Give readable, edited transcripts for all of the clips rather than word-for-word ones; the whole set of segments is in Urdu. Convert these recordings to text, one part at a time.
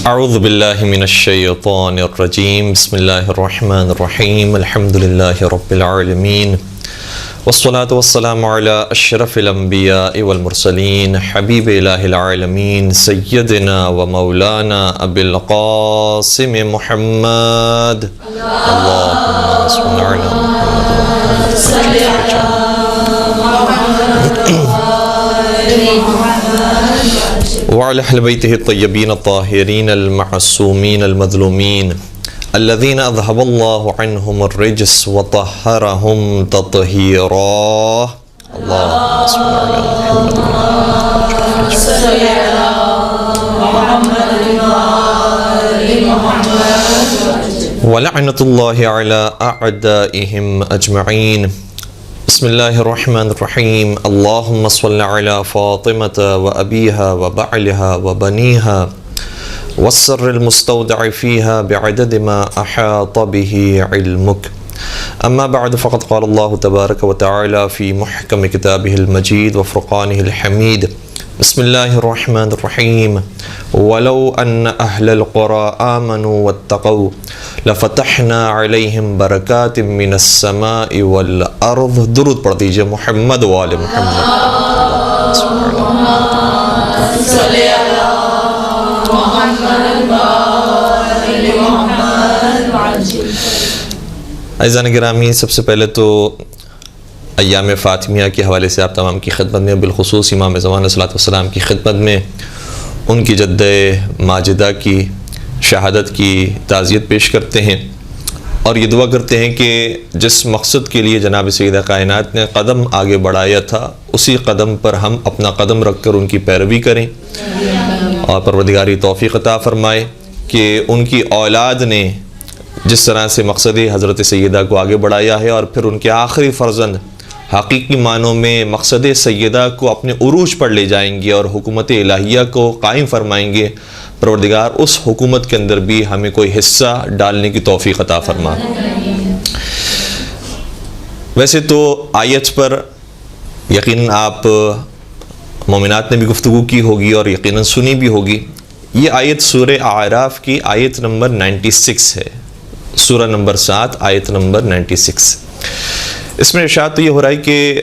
اعوذ باللہ من الشیطان الرجیم بسم اللہ الرحمن الرحیم الحمد للہ رب العالمین والصلاة والسلام علی اشرف الانبیاء والمرسلین حبیب الہ العالمین سیدنا و مولانا ابی القاسم محمد اللہم صل علی وعلى أهل بيته الطيبين الطاهرين المعصومين المظلومين الذين أذهب الله عنهم الرجس وطهرهم تطهيرا اللهم صل على محمد ولعنة الله على أعدائهم أجمعين. بسم الله الرحمن الرحيم. اللهم صل على فاطمة وأبيها وبعلها وبنيها والسر المستودع فيها بعدد ما أحاط به علمك. أما بعد فقد قال الله تبارك وتعالى في محكم كتابه المجيد وفرقانه الحميد. بسم الله الرحمن الرحيم. ولو أن أهل القرى آمنوا واتقوا لفتحنا عليهم بركات من السماء والأرض. درود پڑھ دیجئے محمد وآل محمد. عزیزان گرامی، سب سے پہلے تو ایام فاطمیہ کے حوالے سے آپ تمام کی خدمت میں، بالخصوص امام زمان علیہ السلام کی خدمت میں ان کی جدہ ماجدہ کی شہادت کی تعزیت پیش کرتے ہیں اور یہ دعا کرتے ہیں کہ جس مقصد کے لیے جناب سیدہ کائنات نے قدم آگے بڑھایا تھا اسی قدم پر ہم اپنا قدم رکھ کر ان کی پیروی کریں اور پروردگاری توفیق عطا فرمائے کہ ان کی اولاد نے جس طرح سے مقصد حضرت سیدہ کو آگے بڑھایا ہے اور پھر ان کے آخری فرزند حقیقی معنوں میں مقصد سیدہ کو اپنے عروج پر لے جائیں گے اور حکومت الہیہ کو قائم فرمائیں گے، پروردگار اس حکومت کے اندر بھی ہمیں کوئی حصہ ڈالنے کی توفیق عطا فرما۔ ویسے تو آیت پر یقیناً آپ مومنات نے بھی گفتگو کی ہوگی اور یقیناً سنی بھی ہوگی۔ یہ آیت سورہ اعراف کی آیت نمبر 96 ہے، سورہ نمبر 7 آیت نمبر 96۔ اس میں ارشاد تو یہ ہو رہا ہے کہ،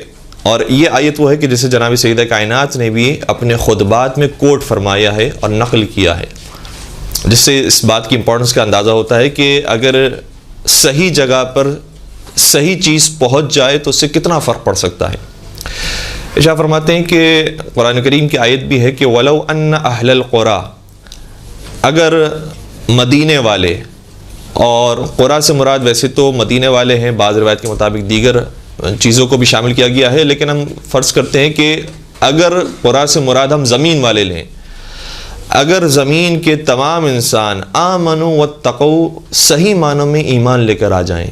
اور یہ آیت وہ ہے کہ جسے جناب سیدہ کائنات نے بھی اپنے خطبات میں کوٹ فرمایا ہے اور نقل کیا ہے، جس سے اس بات کی امپورٹنس کا اندازہ ہوتا ہے کہ اگر صحیح جگہ پر صحیح چیز پہنچ جائے تو اس سے کتنا فرق پڑ سکتا ہے۔ ارشاد فرماتے ہیں کہ قرآن کریم کی آیت بھی ہے کہ وَلَوْ أَنَّ أَهْلَ الْقُرَىٰ، اگر مدینے والے، اور قرآن سے مراد ویسے تو مدینے والے ہیں، بعض روایت کے مطابق دیگر چیزوں کو بھی شامل کیا گیا ہے، لیکن ہم فرض کرتے ہیں کہ اگر قرآن سے مراد ہم زمین والے لیں، اگر زمین کے تمام انسان آمنوا واتقوا، صحیح معنوں میں ایمان لے کر آ جائیں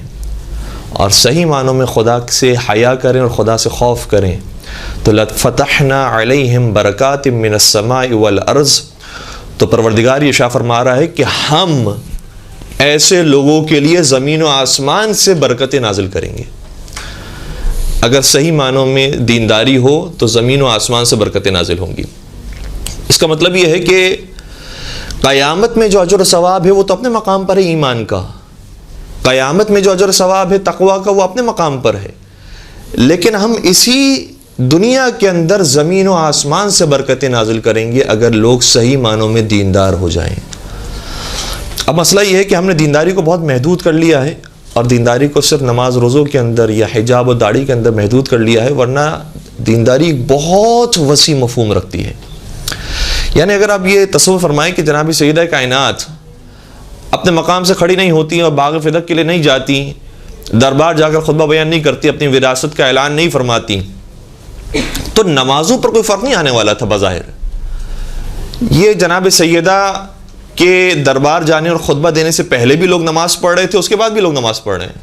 اور صحیح معنوں میں خدا سے حیا کریں اور خدا سے خوف کریں، تو لَفَتَحْنَا عَلَيْهِمْ بَرَكَاتٍ مِّنَ السَّمَاءِ وَالْأَرْضِ، تو پروردگار یہ شاہ فرما رہا ہے کہ ہم ایسے لوگوں کے لیے زمین و آسمان سے برکتیں نازل کریں گے۔ اگر صحیح معنوں میں دینداری ہو تو زمین و آسمان سے برکتیں نازل ہوں گی۔ اس کا مطلب یہ ہے کہ قیامت میں جو اجر و ثواب ہے وہ تو اپنے مقام پر ہے ایمان کا، قیامت میں جو اجر و ثواب ہے تقویٰ کا وہ اپنے مقام پر ہے، لیکن ہم اسی دنیا کے اندر زمین و آسمان سے برکتیں نازل کریں گے اگر لوگ صحیح معنوں میں دیندار ہو جائیں۔ اب مسئلہ یہ ہے کہ ہم نے دینداری کو بہت محدود کر لیا ہے اور دینداری کو صرف نماز روزوں کے اندر یا حجاب و داڑھی کے اندر محدود کر لیا ہے، ورنہ دینداری بہت وسیع مفہوم رکھتی ہے۔ یعنی اگر آپ یہ تصور فرمائیں کہ جناب سیدہ کائنات اپنے مقام سے کھڑی نہیں ہوتی اور باغ فدق کے لیے نہیں جاتی، دربار جا کر خطبہ بیان نہیں کرتی، اپنی وراثت کا اعلان نہیں فرماتی، تو نمازوں پر کوئی فرق نہیں آنے والا تھا بظاہر۔ یہ جناب سیدہ کہ دربار جانے اور خطبہ دینے سے پہلے بھی لوگ نماز پڑھ رہے تھے، اس کے بعد بھی لوگ نماز پڑھ رہے ہیں۔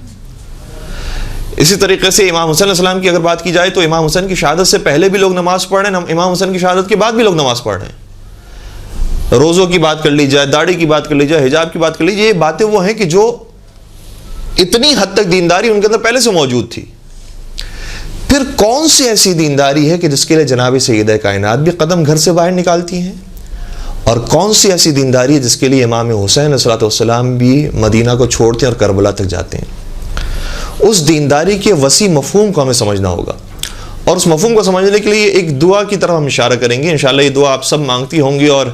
اسی طریقے سے امام حسین علیہ السلام کی اگر بات کی جائے تو امام حسین کی شہادت سے پہلے بھی لوگ نماز پڑھ رہے ہیں، امام حسین کی شہادت کے بعد بھی لوگ نماز پڑھ رہے ہیں۔ روزوں کی بات کر لی جائے، داڑھی کی بات کر لی جائے، حجاب کی بات کر لی جائے، یہ باتیں وہ ہیں کہ جو اتنی حد تک دینداری ان کے اندر پہلے سے موجود تھی۔ پھر کون سی ایسی دینداری ہے کہ جس کے لیے جناب سیدہ کائنات بھی قدم گھر سے باہر نکالتی ہیں اور کون سی ایسی دینداری ہے جس کے لیے امام حسین علیہ الصلوۃ والسلام بھی مدینہ کو چھوڑتے ہیں اور کربلا تک جاتے ہیں؟ اس دینداری کے وسیع مفہوم کو ہمیں سمجھنا ہوگا، اور اس مفہوم کو سمجھنے کے لیے ایک دعا کی طرف ہم اشارہ کریں گے. انشاءاللہ یہ دعا آپ سب مانگتی ہوں گی اور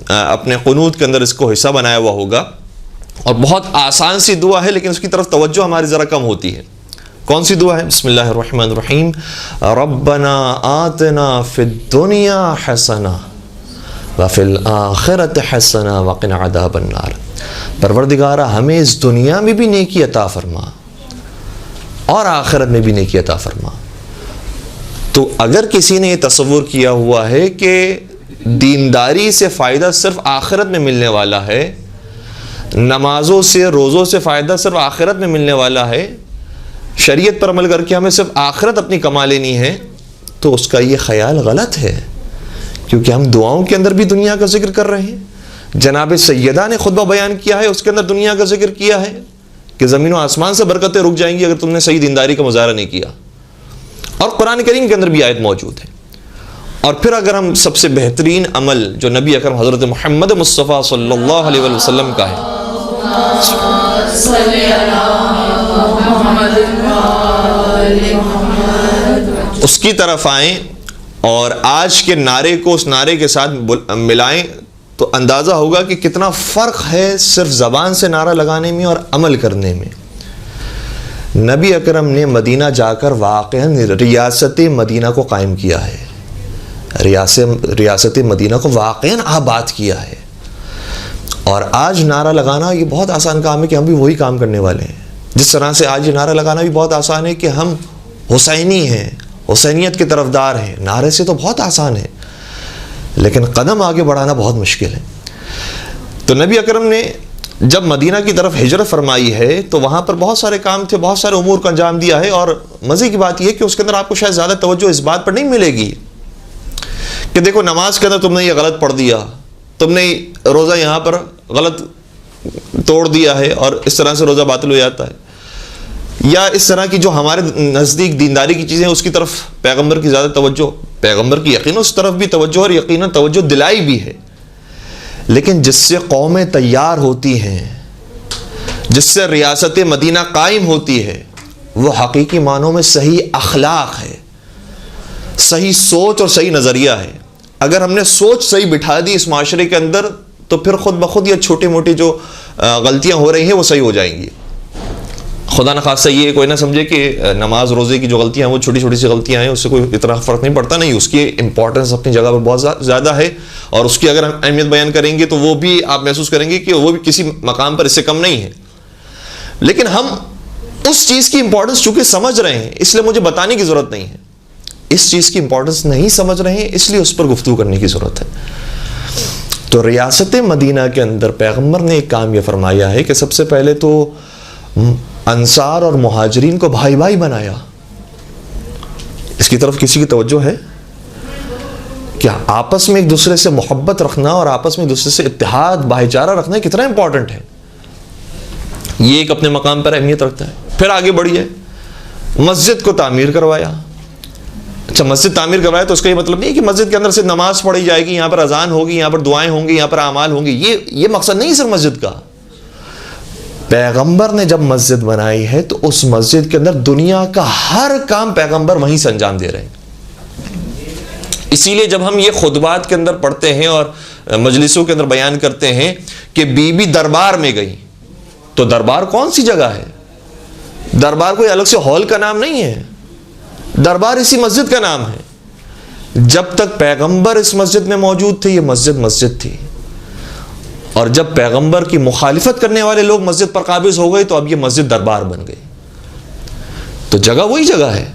اپنے قنوت کے اندر اس کو حصہ بنایا ہوا ہوگا، اور بہت آسان سی دعا ہے لیکن اس کی طرف توجہ ہماری ذرا کم ہوتی ہے. کون سی دعا ہے؟ بسم اللہ الرحمن الرحیم. ربنا آتنا فی الدنیا حسنہ وفی الآخرۃ حسنہ وقنا عذاب النار. پروردگارہ ہمیں اس دنیا میں بھی نیکی عطا فرما اور آخرت میں بھی نیکی عطا فرما. تو اگر کسی نے یہ تصور کیا ہوا ہے کہ دینداری سے فائدہ صرف آخرت میں ملنے والا ہے، نمازوں سے روزوں سے فائدہ صرف آخرت میں ملنے والا ہے، شریعت پر عمل کر کے ہمیں صرف آخرت اپنی کما لینی ہے، تو اس کا یہ خیال غلط ہے، کیونکہ ہم دعاؤں کے اندر بھی دنیا کا ذکر کر رہے ہیں. جناب سیدہ نے خطبہ بیان کیا ہے، اس کے اندر دنیا کا ذکر کیا ہے کہ زمین و آسمان سے برکتیں رک جائیں گی اگر تم نے صحیح دینداری کا مظاہرہ نہیں کیا. اور قرآن کریم کے اندر بھی آیت موجود ہے. اور پھر اگر ہم سب سے بہترین عمل جو نبی اکرم حضرت محمد مصطفیٰ صلی اللہ علیہ وسلم کا ہے، اس کی طرف آئیں اور آج کے نعرے کو اس نعرے کے ساتھ ملائیں تو اندازہ ہوگا کہ کتنا فرق ہے صرف زبان سے نعرہ لگانے میں اور عمل کرنے میں. نبی اکرم نے مدینہ جا کر واقعاً ریاست مدینہ کو قائم کیا ہے، ریاست مدینہ کو واقعاً آباد کیا ہے. اور آج نعرہ لگانا یہ بہت آسان کام ہے کہ ہم بھی وہی کام کرنے والے ہیں. جس طرح سے آج یہ نعرہ لگانا بھی بہت آسان ہے کہ ہم حسینی ہیں، حسینیت کے طرفدار ہیں. نعرے سے تو بہت آسان ہے لیکن قدم آگے بڑھانا بہت مشکل ہے. تو نبی اکرم نے جب مدینہ کی طرف ہجرت فرمائی ہے تو وہاں پر بہت سارے کام تھے، بہت سارے امور کو انجام دیا ہے. اور مزے کی بات یہ ہے کہ اس کے اندر آپ کو شاید زیادہ توجہ اس بات پر نہیں ملے گی کہ دیکھو نماز کے اندر تم نے یہ غلط پڑھ دیا، تم نے روزہ یہاں پر غلط توڑ دیا ہے اور اس طرح سے روزہ باطل ہو جاتا ہے، یا اس طرح کی جو ہمارے نزدیک دینداری کی چیزیں اس کی طرف پیغمبر کی زیادہ توجہ، پیغمبر کی یقین اس طرف بھی توجہ اور یقیناً توجہ دلائی بھی ہے. لیکن جس سے قومیں تیار ہوتی ہیں، جس سے ریاست مدینہ قائم ہوتی ہے، وہ حقیقی معنوں میں صحیح اخلاق ہے، صحیح سوچ اور صحیح نظریہ ہے. اگر ہم نے سوچ صحیح بٹھا دی اس معاشرے کے اندر تو پھر خود بخود یہ چھوٹی موٹی جو غلطیاں ہو رہی ہیں وہ صحیح ہو جائیں گی. خدا نخواستہ یہ کوئی نہ سمجھے کہ نماز روزے کی جو غلطیاں ہیں وہ چھوٹی چھوٹی سی غلطیاں ہیں، اس سے کوئی اتنا فرق نہیں پڑتا. نہیں، اس کی امپورٹنس اپنی جگہ پر بہت زیادہ ہے، اور اس کی اگر ہم اہمیت بیان کریں گے تو وہ بھی آپ محسوس کریں گے کہ وہ بھی کسی مقام پر اس سے کم نہیں ہے. لیکن ہم اس چیز کی امپورٹنس چونکہ سمجھ رہے ہیں اس لیے مجھے بتانے کی ضرورت نہیں ہے. اس چیز کی امپورٹنس نہیں سمجھ رہے ہیں اس لیے اس پر گفتگو کرنے کی ضرورت ہے. تو ریاست مدینہ کے اندر پیغمبر نے ایک کام یہ فرمایا ہے کہ سب سے پہلے تو انصار اور مہاجرین کو بھائی بھائی بنایا. اس کی طرف کسی کی توجہ ہے؟ کیا آپس میں ایک دوسرے سے محبت رکھنا اور آپس میں ایک دوسرے سے اتحاد بھائی چارہ رکھنا کتنا امپورٹنٹ ہے. یہ ایک اپنے مقام پر اہمیت رکھتا ہے. پھر آگے بڑھیے، مسجد کو تعمیر کروایا. اچھا، مسجد تعمیر کروایا تو اس کا یہ مطلب نہیں کہ مسجد کے اندر سے نماز پڑھی جائے گی، یہاں پر اذان ہوگی، یہاں پر دعائیں ہوں گی، یہاں پر اعمال ہوں گی. یہ مقصد نہیں صرف مسجد کا. پیغمبر نے جب مسجد بنائی ہے تو اس مسجد کے اندر دنیا کا ہر کام پیغمبر وہیں سے انجام دے رہے ہیں. اسی لیے جب ہم یہ خطبات کے اندر پڑھتے ہیں اور مجلسوں کے اندر بیان کرتے ہیں کہ بی بی دربار میں گئی، تو دربار کون سی جگہ ہے؟ دربار کوئی الگ سے ہال کا نام نہیں ہے، دربار اسی مسجد کا نام ہے. جب تک پیغمبر اس مسجد میں موجود تھے یہ مسجد تھی، اور جب پیغمبر کی مخالفت کرنے والے لوگ مسجد پر قابض ہو گئے تو اب یہ مسجد دربار بن گئی. تو جگہ وہی جگہ ہے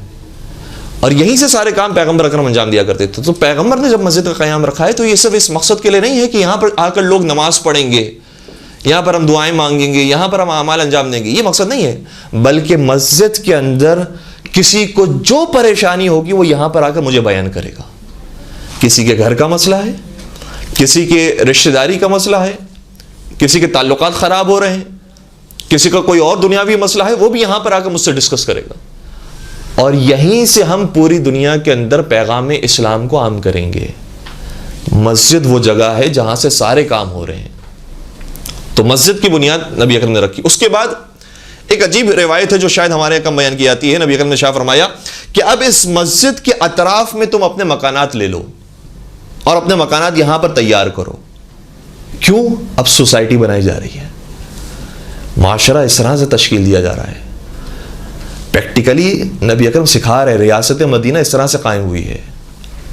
اور یہیں سے سارے کام پیغمبر اکرم انجام دیا کرتے تھے. تو پیغمبر نے جب مسجد کا قیام رکھا ہے تو یہ صرف اس مقصد کے لیے نہیں ہے کہ یہاں پر آ کر لوگ نماز پڑھیں گے، یہاں پر ہم دعائیں مانگیں گے، یہاں پر ہم اعمال انجام دیں گے. یہ مقصد نہیں ہے، بلکہ مسجد کے اندر کسی کو جو پریشانی ہوگی وہ یہاں پر آ کر مجھے بیان کرے گا. کسی کے گھر کا مسئلہ ہے، کسی کے رشتہ داری کا مسئلہ ہے، کسی کے تعلقات خراب ہو رہے ہیں، کسی کا کوئی اور دنیاوی مسئلہ ہے، وہ بھی یہاں پر آ کر مجھ سے ڈسکس کرے گا. اور یہیں سے ہم پوری دنیا کے اندر پیغام اسلام کو عام کریں گے. مسجد وہ جگہ ہے جہاں سے سارے کام ہو رہے ہیں. تو مسجد کی بنیاد نبی اکرم نے رکھی. اس کے بعد ایک عجیب روایت ہے جو شاید ہمارے یہاں کم بیان کی جاتی ہے. نبی اکرم نے شاہ فرمایا کہ اب اس مسجد کے اطراف میں تم اپنے مکانات لے لو اور اپنے مکانات یہاں پر تیار کرو. کیوں؟ اب سوسائٹی بنائی جا رہی ہے, معاشرہ اس طرح سے تشکیل دیا جا رہا ہے. پریکٹیکلی نبی اکرم سکھا رہے ریاست مدینہ اس طرح سے قائم ہوئی ہے.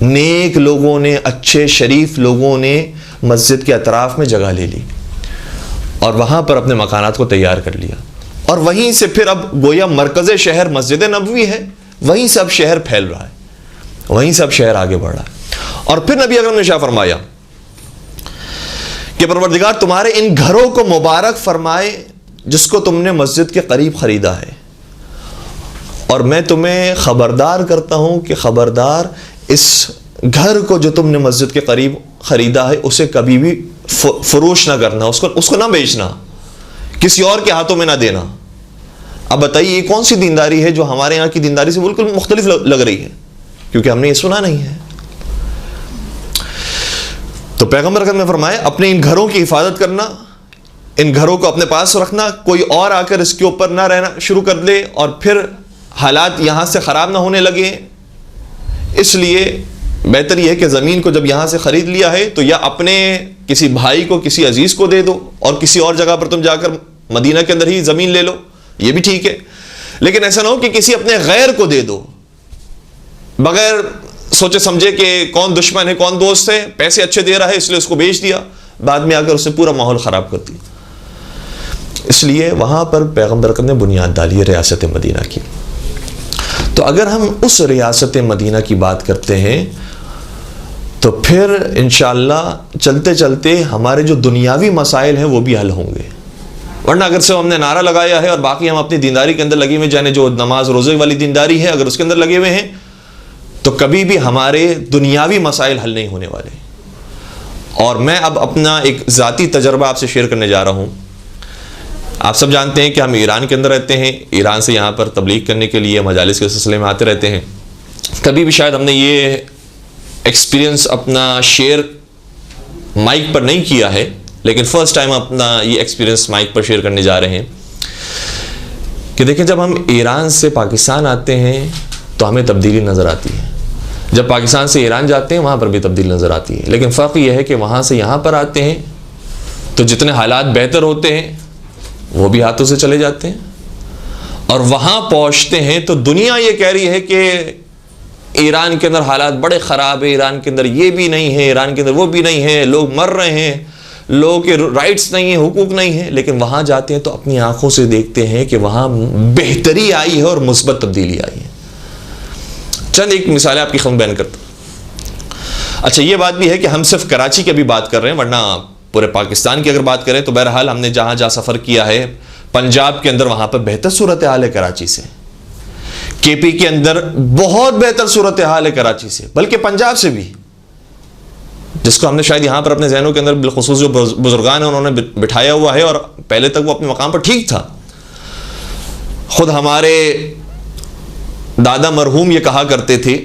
نیک لوگوں نے, اچھے شریف لوگوں نے مسجد کے اطراف میں جگہ لے لی اور وہاں پر اپنے مکانات کو تیار کر لیا, اور وہیں سے پھر اب گویا مرکز شہر مسجد نبوی ہے, وہیں سے اب شہر پھیل رہا ہے, وہیں سے اب شہر آگے بڑھ رہا ہے. اور پھر نبی اکرم نے شاہ فرمایا کہ پروردگار تمہارے ان گھروں کو مبارک فرمائے جس کو تم نے مسجد کے قریب خریدا ہے, اور میں تمہیں خبردار کرتا ہوں کہ خبردار اس گھر کو جو تم نے مسجد کے قریب خریدا ہے اسے کبھی بھی فروش نہ کرنا, اس کو نہ بیچنا, کسی اور کے ہاتھوں میں نہ دینا. اب بتائیے یہ کون سی دینداری ہے جو ہمارے یہاں کی دینداری سے بالکل مختلف لگ رہی ہے, کیونکہ ہم نے یہ سنا نہیں ہے. تو پیغمبر اکرم نے فرمایا اپنے ان گھروں کی حفاظت کرنا, ان گھروں کو اپنے پاس رکھنا, کوئی اور آ کر اس کے اوپر نہ رہنا شروع کر دے اور پھر حالات یہاں سے خراب نہ ہونے لگے. اس لیے بہتر یہ ہے کہ زمین کو جب یہاں سے خرید لیا ہے تو یا اپنے کسی بھائی کو, کسی عزیز کو دے دو, اور کسی اور جگہ پر تم جا کر مدینہ کے اندر ہی زمین لے لو, یہ بھی ٹھیک ہے. لیکن ایسا نہ ہو کہ کسی اپنے غیر کو دے دو بغیر سوچے سمجھے کہ کون دشمن ہے کون دوست ہے, پیسے اچھے دے رہا ہے اس لیے اس کو بیچ دیا, بعد میں آ کر اس نے پورا ماحول خراب کر دیا. اس لیے وہاں پر پیغمبر اکرم نے بنیاد ڈالی ہے ریاست مدینہ کی. تو اگر ہم اس ریاست مدینہ کی بات کرتے ہیں تو پھر انشاءاللہ چلتے چلتے ہمارے جو دنیاوی مسائل ہیں وہ بھی حل ہوں گے. ورنہ اگر صرف ہم نے نعرہ لگایا ہے اور باقی ہم اپنی دینداری کے اندر لگے ہوئے, جانے جو نماز روزے والی دینداری ہے اگر اس کے اندر لگے ہوئے ہیں تو کبھی بھی ہمارے دنیاوی مسائل حل نہیں ہونے والے. اور میں اب اپنا ایک ذاتی تجربہ آپ سے شیئر کرنے جا رہا ہوں. آپ سب جانتے ہیں کہ ہم ایران کے اندر رہتے ہیں, ایران سے یہاں پر تبلیغ کرنے کے لیے مجالس کے سلسلے میں آتے رہتے ہیں. کبھی بھی شاید ہم نے یہ ایکسپیرینس اپنا شیئر مائک پر نہیں کیا ہے, لیکن فرسٹ ٹائم اپنا یہ ایکسپیرینس مائک پر شیئر کرنے جا رہے ہیں کہ دیکھیں جب ہم ایران سے پاکستان آتے ہیں تو ہمیں تبدیلی نظر آتی ہے, جب پاکستان سے ایران جاتے ہیں وہاں پر بھی تبدیلی نظر آتی ہے. لیکن فرق یہ ہے کہ وہاں سے یہاں پر آتے ہیں تو جتنے حالات بہتر ہوتے ہیں وہ بھی ہاتھوں سے چلے جاتے ہیں, اور وہاں پہنچتے ہیں تو دنیا یہ کہہ رہی ہے کہ ایران کے اندر حالات بڑے خراب ہیں, ایران کے اندر یہ بھی نہیں ہے, ایران کے اندر وہ بھی نہیں ہے, لوگ مر رہے ہیں, لوگوں کے رائٹس نہیں ہیں, حقوق نہیں ہیں. لیکن وہاں جاتے ہیں تو اپنی آنکھوں سے دیکھتے ہیں کہ وہاں بہتری آئی ہے اور مثبت تبدیلی آئی ہے. چند ایک مثالیں آپ کی خدمت بیان کرتا ہوں. اچھا یہ بات بھی ہے کہ ہم صرف کراچی کی بھی بات کر رہے ہیں, ورنہ پورے پاکستان کی اگر بات کریں تو بہرحال ہم نے جہاں جہاں سفر کیا ہے پنجاب کے اندر وہاں پر بہتر صورتحال ہے کراچی سے, کے پی کے اندر بہت بہتر صورتحال ہے کراچی سے, بلکہ پنجاب سے بھی, جس کو ہم نے شاید یہاں پر اپنے ذہنوں کے اندر بالخصوص جو بزرگان ہیں انہوں نے بٹھایا ہوا ہے, اور پہلے تک وہ اپنے مقام پر ٹھیک تھا. خود ہمارے دادا مرحوم یہ کہا کرتے تھے,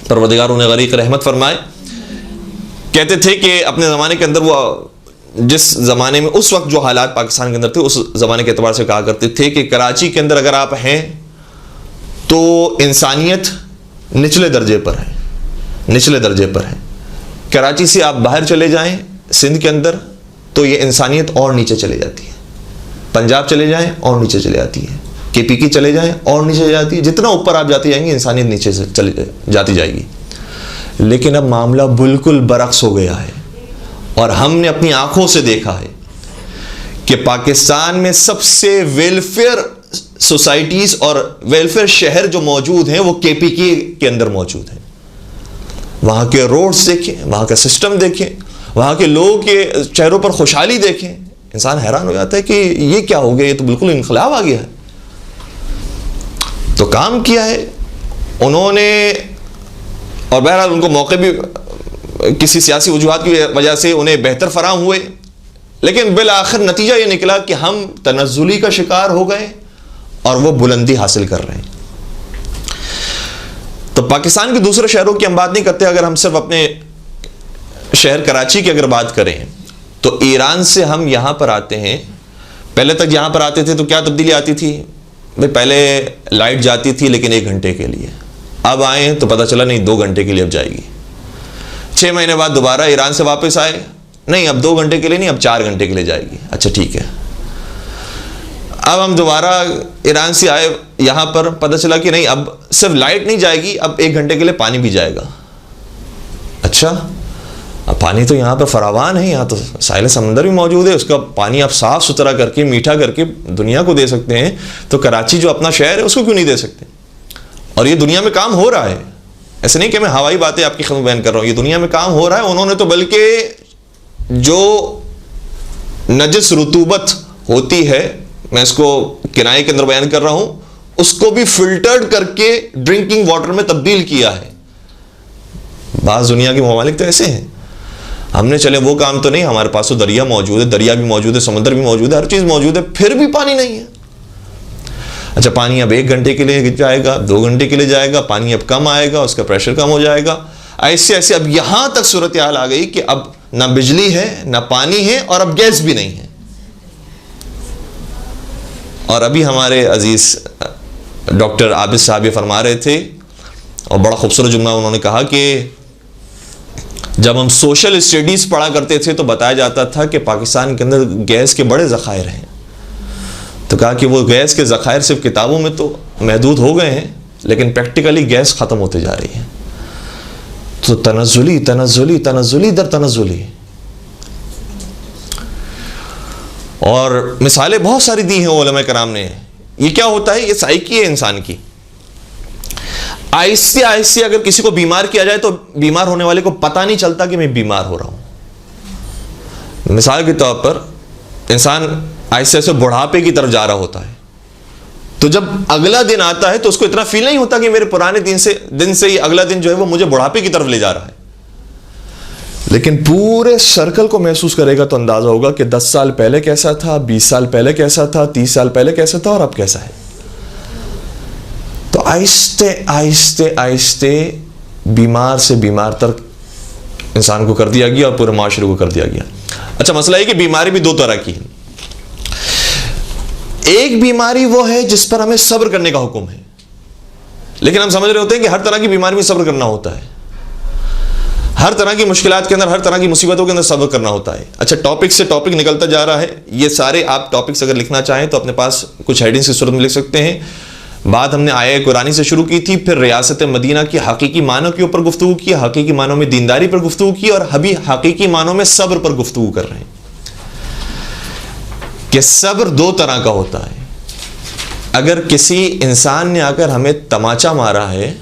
پروردگار انہیں غریق رحمت فرمائے, کہتے تھے کہ اپنے زمانے کے اندر وہ جس زمانے میں اس وقت جو حالات پاکستان کے اندر تھے اس زمانے کے اعتبار سے کہا کرتے تھے کہ کراچی کے اندر اگر آپ ہیں تو انسانیت نچلے درجے پر ہے, نچلے درجے پر ہے. کراچی سے آپ باہر چلے جائیں سندھ کے اندر تو یہ انسانیت اور نیچے چلے جاتی ہے, پنجاب چلے جائیں اور نیچے چلے جاتی ہے, کے پی کی چلے جائیں اور نیچے چلے جاتی ہے. جتنا اوپر آپ جاتے جائیں گے انسانیت نیچے سے چلی جاتی جائے گی. لیکن اب معاملہ بالکل برعکس ہو گیا ہے, اور ہم نے اپنی آنکھوں سے دیکھا ہے کہ پاکستان میں سب سے ویلفیئر سوسائٹیز اور ویلفیئر شہر جو موجود ہیں وہ کے پی کے اندر موجود ہیں. وہاں کے روڈز دیکھیں, وہاں کا سسٹم دیکھیں, وہاں کے لوگوں کے چہروں پر خوشحالی دیکھیں, انسان حیران ہو جاتا ہے کہ یہ کیا ہو گیا, یہ تو بالکل انقلاب آ گیا ہے. تو کام کیا ہے انہوں نے, اور بہرحال ان کو موقع بھی کسی سیاسی وجوہات کی وجہ سے انہیں بہتر فراہم ہوئے, لیکن بالآخر نتیجہ یہ نکلا کہ ہم تنزلی کا شکار ہو گئے اور وہ بلندی حاصل کر رہے ہیں. تو پاکستان کے دوسرے شہروں کی ہم بات نہیں کرتے, اگر ہم صرف اپنے شہر کراچی کی اگر بات کریں تو ایران سے ہم یہاں پر آتے ہیں، پہلے تک یہاں پر آتے تھے تو کیا تبدیلی آتی تھی بھائی؟ پہلے لائٹ جاتی تھی لیکن 1 گھنٹے کے لیے، اب آئے تو پتہ چلا نہیں 2 گھنٹے کے لیے اب جائے گی۔ 6 مہینے بعد دوبارہ ایران سے واپس آئے، نہیں اب 2 گھنٹے کے لیے نہیں، اب 4 گھنٹے کے لیے جائے گی۔ اچھا ٹھیک ہے، اب ہم دوبارہ ایران سے آئے یہاں پر، پتہ چلا کہ نہیں اب صرف لائٹ نہیں جائے گی، اب 1 گھنٹے کے لیے پانی بھی جائے گا۔ اچھا، اب پانی تو یہاں پر فراوان ہے، یہاں تو ساحل سمندر بھی موجود ہے، اس کا پانی آپ صاف ستھرا کر کے میٹھا کر کے دنیا کو دے سکتے ہیں، تو کراچی جو اپنا شہر ہے اس کو کیوں نہیں دے سکتے؟ اور یہ دنیا میں کام ہو رہا ہے، ایسے نہیں کہ میں ہوائی باتیں آپ کی خدمت بیان کر رہا ہوں، یہ دنیا میں کام ہو رہا ہے۔ انہوں نے تو بلکہ جو نجس رطوبت ہوتی ہے، میں اس کو کنائے کے اندر بیان کر رہا ہوں، اس کو بھی فلٹرڈ کر کے ڈرنکنگ واٹر میں تبدیل کیا ہے۔ بعض دنیا کے ممالک تو ایسے ہیں، ہم نے چلے وہ کام تو نہیں، ہمارے پاس تو دریا موجود ہے، دریا بھی موجود ہے، سمندر بھی موجود ہے، ہر چیز موجود ہے، پھر بھی پانی نہیں ہے۔ اچھا پانی اب 1 گھنٹے کے لیے جائے گا، 2 گھنٹے کے لیے جائے گا، پانی اب کم آئے گا، اس کا پریشر کم ہو جائے گا، ایسے ایسے اب یہاں تک صورتحال آ گئی کہ اب نہ بجلی ہے نہ پانی ہے اور اب گیس بھی نہیں ہے۔ اور ابھی ہمارے عزیز ڈاکٹر عابد صاحب یہ فرما رہے تھے، اور بڑا خوبصورت جملہ انہوں نے کہا کہ جب ہم سوشل اسٹڈیز پڑھا کرتے تھے تو بتایا جاتا تھا کہ پاکستان کے اندر گیس کے بڑے ذخائر ہیں، تو کہا کہ وہ گیس کے ذخائر صرف کتابوں میں تو محدود ہو گئے ہیں، لیکن پریکٹیکلی گیس ختم ہوتے جا رہی ہے۔ تو تنزلی تنزلی تنزلی در تنزلی، اور مثالیں بہت ساری دی ہیں علماء کرام نے۔ یہ کیا ہوتا ہے؟ یہ سائیکی ہے انسان کی، آہستہ آہستہ اگر کسی کو بیمار کیا جائے تو بیمار ہونے والے کو پتہ نہیں چلتا کہ میں بیمار ہو رہا ہوں۔ مثال کے طور پر انسان آہستہ آہستہ بڑھاپے کی طرف جا رہا ہوتا ہے، تو جب اگلا دن آتا ہے تو اس کو اتنا فیل نہیں ہوتا کہ میرے پرانے دن سے یہ اگلا دن جو ہے وہ مجھے بڑھاپے کی طرف لے جا رہا ہے، لیکن پورے سرکل کو محسوس کرے گا تو اندازہ ہوگا کہ 10 سال پہلے کیسا تھا، 20 سال پہلے کیسا تھا، 30 سال پہلے کیسا تھا، اور اب کیسا ہے۔ تو آہستہ آہستہ آہستہ بیمار سے بیمار تک انسان کو کر دیا گیا اور پورے معاشرے کو کر دیا گیا۔ اچھا مسئلہ ہے کہ بیماری بھی 2 طرح کی ہے۔ ایک بیماری وہ ہے جس پر ہمیں صبر کرنے کا حکم ہے، لیکن ہم سمجھ رہے ہوتے ہیں کہ ہر طرح کی بیماری میں صبر کرنا ہوتا ہے، ہر طرح کی مشکلات کے اندر، ہر طرح کی مصیبتوں کے اندر صبر کرنا ہوتا ہے۔ اچھا ٹاپک سے ٹاپک نکلتا جا رہا ہے، یہ سارے آپ ٹاپکس اگر لکھنا چاہیں تو اپنے پاس کچھ ہیڈنگز کی صورت میں لکھ سکتے ہیں۔ بات ہم نے آیہ قرآنی سے شروع کی تھی، پھر ریاست مدینہ کی حقیقی معنوں کے اوپر گفتگو کی، حقیقی معنوں میں دینداری پر گفتگو کی، اور ابھی حقیقی معنوں میں صبر پر گفتگو کر رہے ہیں کہ صبر 2 طرح کا ہوتا ہے۔ اگر کسی انسان نے آ کر ہمیں تماچا مارا ہے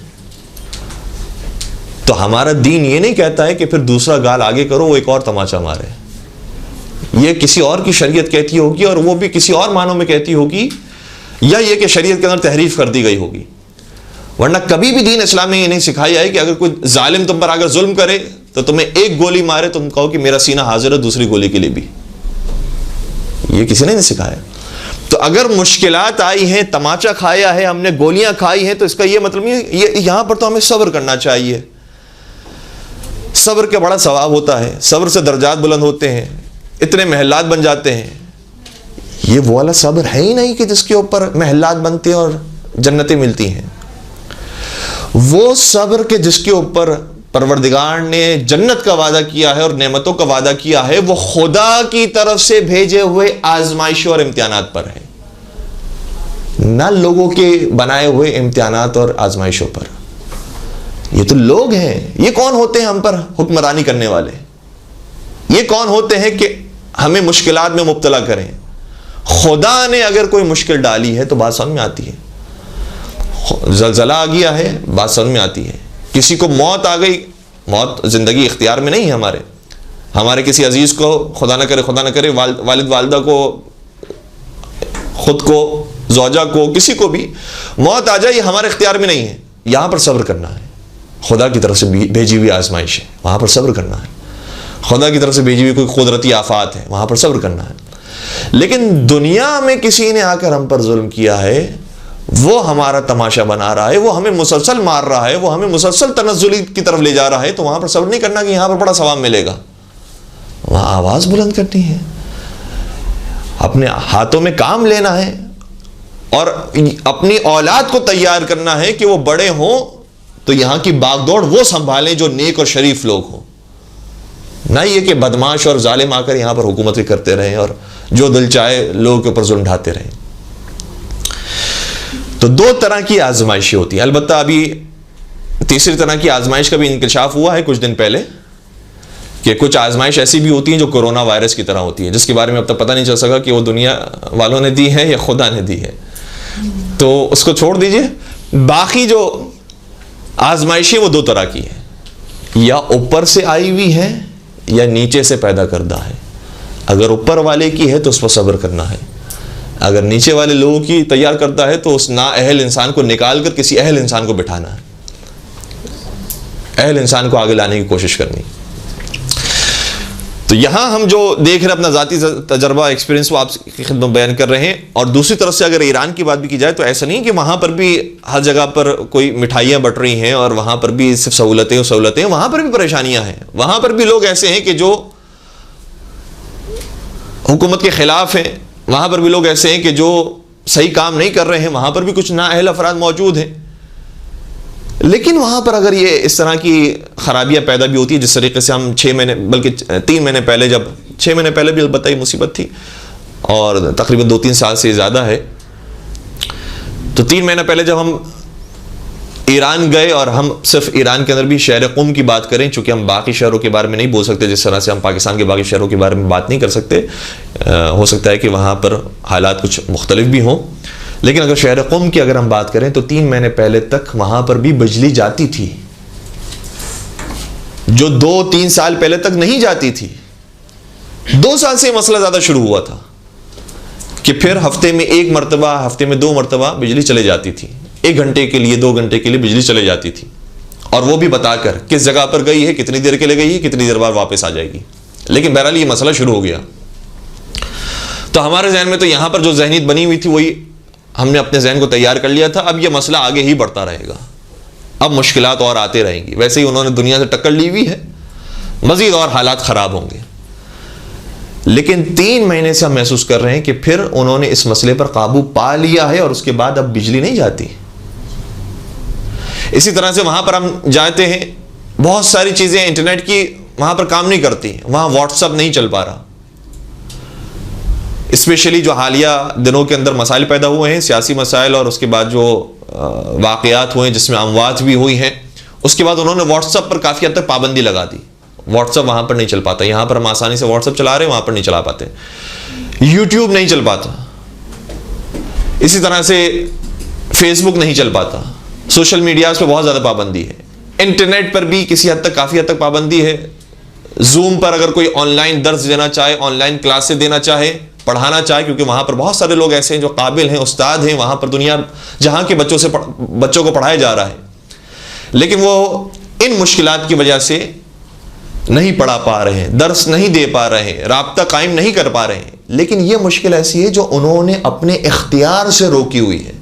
تو ہمارا دین یہ نہیں کہتا ہے کہ پھر دوسرا گال آگے کرو وہ ایک اور تماچا مارے، یہ کسی اور کی شریعت کہتی ہوگی اور وہ بھی کسی اور معنوں میں کہتی ہوگی، یا یہ کہ شریعت کے اندر تحریف کر دی گئی ہوگی، ورنہ کبھی بھی دین اسلام نے یہ نہیں سکھایا ہے کہ اگر کوئی ظالم تم پر اگر ظلم کرے تو تمہیں 1 گولی مارے تم کہو کہ میرا سینہ حاضر ہے دوسری گولی کے لیے بھی، یہ کسی نے نہیں سکھایا۔ تو اگر مشکلات آئی ہیں، تماچا کھایا ہے ہم نے، گولیاں کھائی ہیں، تو اس کا یہ مطلب نہیں، یہاں پر تو ہمیں صبر کرنا چاہیے۔ صبر کا بڑا ثواب ہوتا ہے، صبر سے درجات بلند ہوتے ہیں، اتنے محلات بن جاتے ہیں۔ یہ وہ والا صبر ہے ہی نہیں کہ جس کے اوپر محلات بنتے ہیں اور جنتیں ملتی ہیں۔ وہ صبر کے جس کے اوپر پروردگار نے جنت کا وعدہ کیا ہے اور نعمتوں کا وعدہ کیا ہے، وہ خدا کی طرف سے بھیجے ہوئے آزمائشوں اور امتحانات پر ہے، نہ لوگوں کے بنائے ہوئے امتحانات اور آزمائشوں پر۔ یہ تو لوگ ہیں، یہ کون ہوتے ہیں ہم پر حکمرانی کرنے والے؟ یہ کون ہوتے ہیں کہ ہمیں مشکلات میں مبتلا کریں؟ خدا نے اگر کوئی مشکل ڈالی ہے تو بات سمجھ میں آتی ہے، زلزلہ آ گیا ہے بات سمجھ میں آتی ہے، کسی کو موت آ گئی، موت زندگی اختیار میں نہیں ہے، ہمارے کسی عزیز کو خدا نہ کرے والد والدہ کو، خود کو، زوجہ کو، کسی کو بھی موت آ جائے، یہ ہمارے اختیار میں نہیں ہے، یہاں پر صبر کرنا ہے۔ خدا کی طرف سے بھیجی ہوئی آزمائش ہے، وہاں پر صبر کرنا ہے۔ خدا کی طرف سے بھیجی ہوئی کوئی قدرتی آفات ہے، وہاں پر صبر کرنا ہے۔ لیکن دنیا میں کسی نے آ کر ہم پر ظلم کیا ہے وہ ہمارا تماشا بنا رہا ہے، وہ ہمیں مسلسل مار رہا ہے، وہ ہمیں مسلسل تنزلی کی طرف لے جا رہا ہے، تو وہاں پر صبر نہیں کرنا کہ یہاں پر بڑا ثواب ملے گا. وہاں آواز بلند کرنی ہے، اپنے ہاتھوں میں کام لینا ہے، اور اپنی اولاد کو تیار کرنا ہے کہ وہ بڑے ہوں تو یہاں کی باغ دوڑ وہ سنبھالیں جو نیک اور شریف لوگ ہوں، نہ یہ کہ بدماش اور ظالم آ کر یہاں پر حکومت کرتے رہیں اور جو دل چاہے لوگوں کے اوپر ظلم ڈھاتے رہیں. تو دو طرح کی آزمائشیں ہوتی ہیں. البتہ ابھی تیسری طرح کی آزمائش کا بھی انکشاف ہوا ہے کچھ دن پہلے، کہ کچھ آزمائش ایسی بھی ہوتی ہیں جو کورونا وائرس کی طرح ہوتی ہیں، جس کے بارے میں اب تک پتہ نہیں چل سکا کہ وہ دنیا والوں نے دی ہے یا خدا نے دی ہے. تو اس کو چھوڑ دیجئے. باقی جو آزمائشیں وہ دو طرح کی ہیں، یا اوپر سے آئی ہوئی ہے یا نیچے سے پیدا کردہ ہے. اگر اوپر والے کی ہے تو اس پر صبر کرنا ہے، اگر نیچے والے لوگوں کی تیار کرتا ہے تو اس نااہل انسان کو نکال کر کسی اہل انسان کو بٹھانا ہے، اہل انسان کو آگے لانے کی کوشش کرنی. تو یہاں ہم جو دیکھ رہے ہیں اپنا ذاتی تجربہ ایکسپیرینس وہ آپ کی خدمت بیان کر رہے ہیں. اور دوسری طرف سے اگر ایران کی بات بھی کی جائے تو ایسا نہیں کہ وہاں پر بھی ہر جگہ پر کوئی مٹھائیاں بٹ رہی ہیں اور وہاں پر بھی صرف سہولتیں، وہاں پر بھی پریشانیاں ہیں. وہاں پر بھی لوگ ایسے ہیں کہ جو حکومت کے خلاف ہیں، وہاں پر بھی لوگ ایسے ہیں کہ جو صحیح کام نہیں کر رہے ہیں، وہاں پر بھی کچھ نااہل افراد موجود ہیں. لیکن وہاں پر اگر یہ اس طرح کی خرابیاں پیدا بھی ہوتی ہیں، جس طریقے سے ہم 6 مہینے بلکہ 3 مہینے پہلے، جب 6 مہینے پہلے بھی البتہ یہ مصیبت تھی اور تقریباً 2-3 سال سے زیادہ ہے، تو 3 مہینے پہلے جب ہم ایران گئے، اور ہم صرف ایران کے اندر بھی شہر قم کی بات کریں، چونکہ ہم باقی شہروں کے بارے میں نہیں بول سکتے، جس طرح سے ہم پاکستان کے باقی شہروں کے بارے میں بات نہیں کر سکتے، ہو سکتا ہے کہ وہاں پر حالات کچھ مختلف بھی ہوں. لیکن اگر شہر قم کی اگر ہم بات کریں تو 3 مہینے پہلے تک وہاں پر بھی بجلی جاتی تھی، جو 2-3 سال پہلے تک نہیں جاتی تھی. 2 سال سے یہ مسئلہ زیادہ شروع ہوا تھا کہ پھر ہفتے میں 1 مرتبہ، ہفتے میں 2 مرتبہ بجلی چلے جاتی تھی، 1 گھنٹے کے لیے 2 گھنٹے کے لیے بجلی چلے جاتی تھی، اور وہ بھی بتا کر کس جگہ پر گئی ہے، کتنی دیر کے لیے گئی ہے، کتنی دیر بعد واپس آ جائے گی. لیکن بہرحال یہ مسئلہ شروع ہو گیا. تو ہمارے ذہن میں تو یہاں پر جو ذہنیت بنی ہوئی تھی وہی ہم نے اپنے ذہن کو تیار کر لیا تھا. اب یہ مسئلہ آگے ہی بڑھتا رہے گا، اب مشکلات اور آتے رہیں گی. ویسے ہی انہوں نے دنیا سے ٹکر لی ہوئی ہے، مزید اور حالات خراب ہوں گے. لیکن 3 مہینے سے ہم محسوس کر رہے ہیں کہ پھر انہوں نے اس مسئلے پر قابو پا لیا ہے، اور اس کے بعد اب بجلی نہیں جاتی. اسی طرح سے وہاں پر ہم جاتے ہیں، بہت ساری چیزیں انٹرنیٹ کی وہاں پر کام نہیں کرتی. وہاں واٹس ایپ نہیں چل پا رہا. اسپیشلی جو حالیہ دنوں کے اندر مسائل پیدا ہوئے ہیں، سیاسی مسائل، اور اس کے بعد جو واقعات ہوئے ہیں جس میں اموات بھی ہوئی ہیں، اس کے بعد انہوں نے واٹس ایپ پر کافی حد تک پابندی لگا دی. واٹس ایپ وہاں پر نہیں چل پاتا. یہاں پر ہم آسانی سے واٹس ایپ چلا رہے ہیں، وہاں پر نہیں چلا پاتے. یوٹیوب نہیں چل پاتا، اسی طرح سے فیس بک نہیں چل پاتا. سوشل میڈیاز پہ بہت زیادہ پابندی ہے. انٹرنیٹ پر بھی کسی حد تک، کافی حد تک پابندی ہے. زوم پر اگر کوئی آن لائن درس دینا چاہے، آن لائن کلاسیں دینا چاہے، پڑھانا چاہے، کیونکہ وہاں پر بہت سارے لوگ ایسے ہیں جو قابل ہیں، استاد ہیں، وہاں پر دنیا جہاں کے بچوں کو پڑھایا جا رہا ہے، لیکن وہ ان مشکلات کی وجہ سے نہیں پڑھا پا رہے ہیں، درس نہیں دے پا رہے ہیں، رابطہ قائم نہیں کر پا رہے ہیں. لیکن یہ مشکل ایسی ہے جو انہوں نے اپنے اختیار سے روکی ہوئی ہے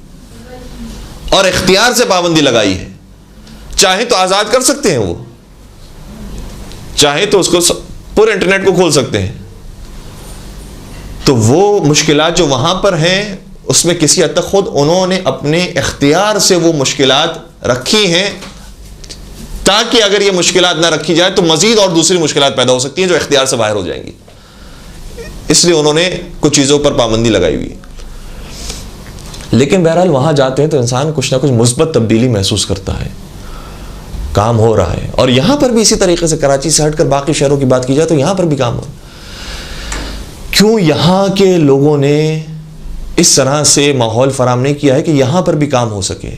اور اختیار سے پابندی لگائی ہے. چاہے تو آزاد کر سکتے ہیں، وہ چاہے تو اس کو پورے انٹرنیٹ کو کھول سکتے ہیں. تو وہ مشکلات جو وہاں پر ہیں اس میں کسی حد تک خود انہوں نے اپنے اختیار سے وہ مشکلات رکھی ہیں، تاکہ اگر یہ مشکلات نہ رکھی جائے تو مزید اور دوسری مشکلات پیدا ہو سکتی ہیں جو اختیار سے باہر ہو جائیں گی. اس لیے انہوں نے کچھ چیزوں پر پابندی لگائی ہوئی ہے. لیکن بہرحال وہاں جاتے ہیں تو انسان کچھ نہ کچھ مثبت تبدیلی محسوس کرتا ہے، کام ہو رہا ہے. اور یہاں پر بھی اسی طریقے سے کراچی سے ہٹ کر باقی شہروں کی بات کی جائے تو یہاں پر بھی کام ہو. کیوں یہاں کے لوگوں نے اس طرح سے ماحول فراہم نہیں کیا ہے کہ یہاں پر بھی کام ہو سکے.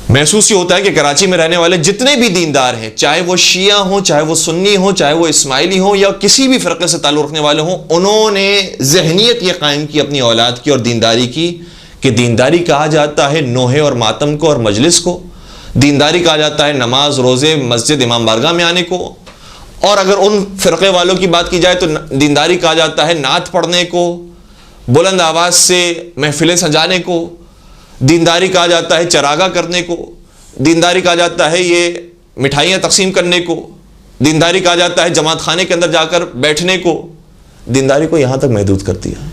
محسوس یہ ہوتا ہے کہ کراچی میں رہنے والے جتنے بھی دیندار ہیں، چاہے وہ شیعہ ہوں، چاہے وہ سنی ہوں، چاہے وہ اسماعیلی ہوں، یا کسی بھی فرقے سے تعلق رکھنے والے ہوں، انہوں نے ذہنیت یہ قائم کی اپنی اولاد کی اور دینداری کی کہ دینداری کہا جاتا ہے نوحے اور ماتم کو اور مجلس کو، دینداری کہا جاتا ہے نماز، روزے، مسجد، امام بارگاہ میں آنے کو، اور اگر ان فرقے والوں کی بات کی جائے تو دینداری کہا جاتا ہے نعت پڑھنے کو، بلند آواز سے محفلیں سجانے کو دینداری کہا جاتا ہے، چراغاں کرنے کو دینداری کہا جاتا ہے، یہ مٹھائیاں تقسیم کرنے کو دینداری کہا جاتا ہے، جماعت خانے کے اندر جا کر بیٹھنے کو دینداری کو یہاں تک محدود کر دیا ہے،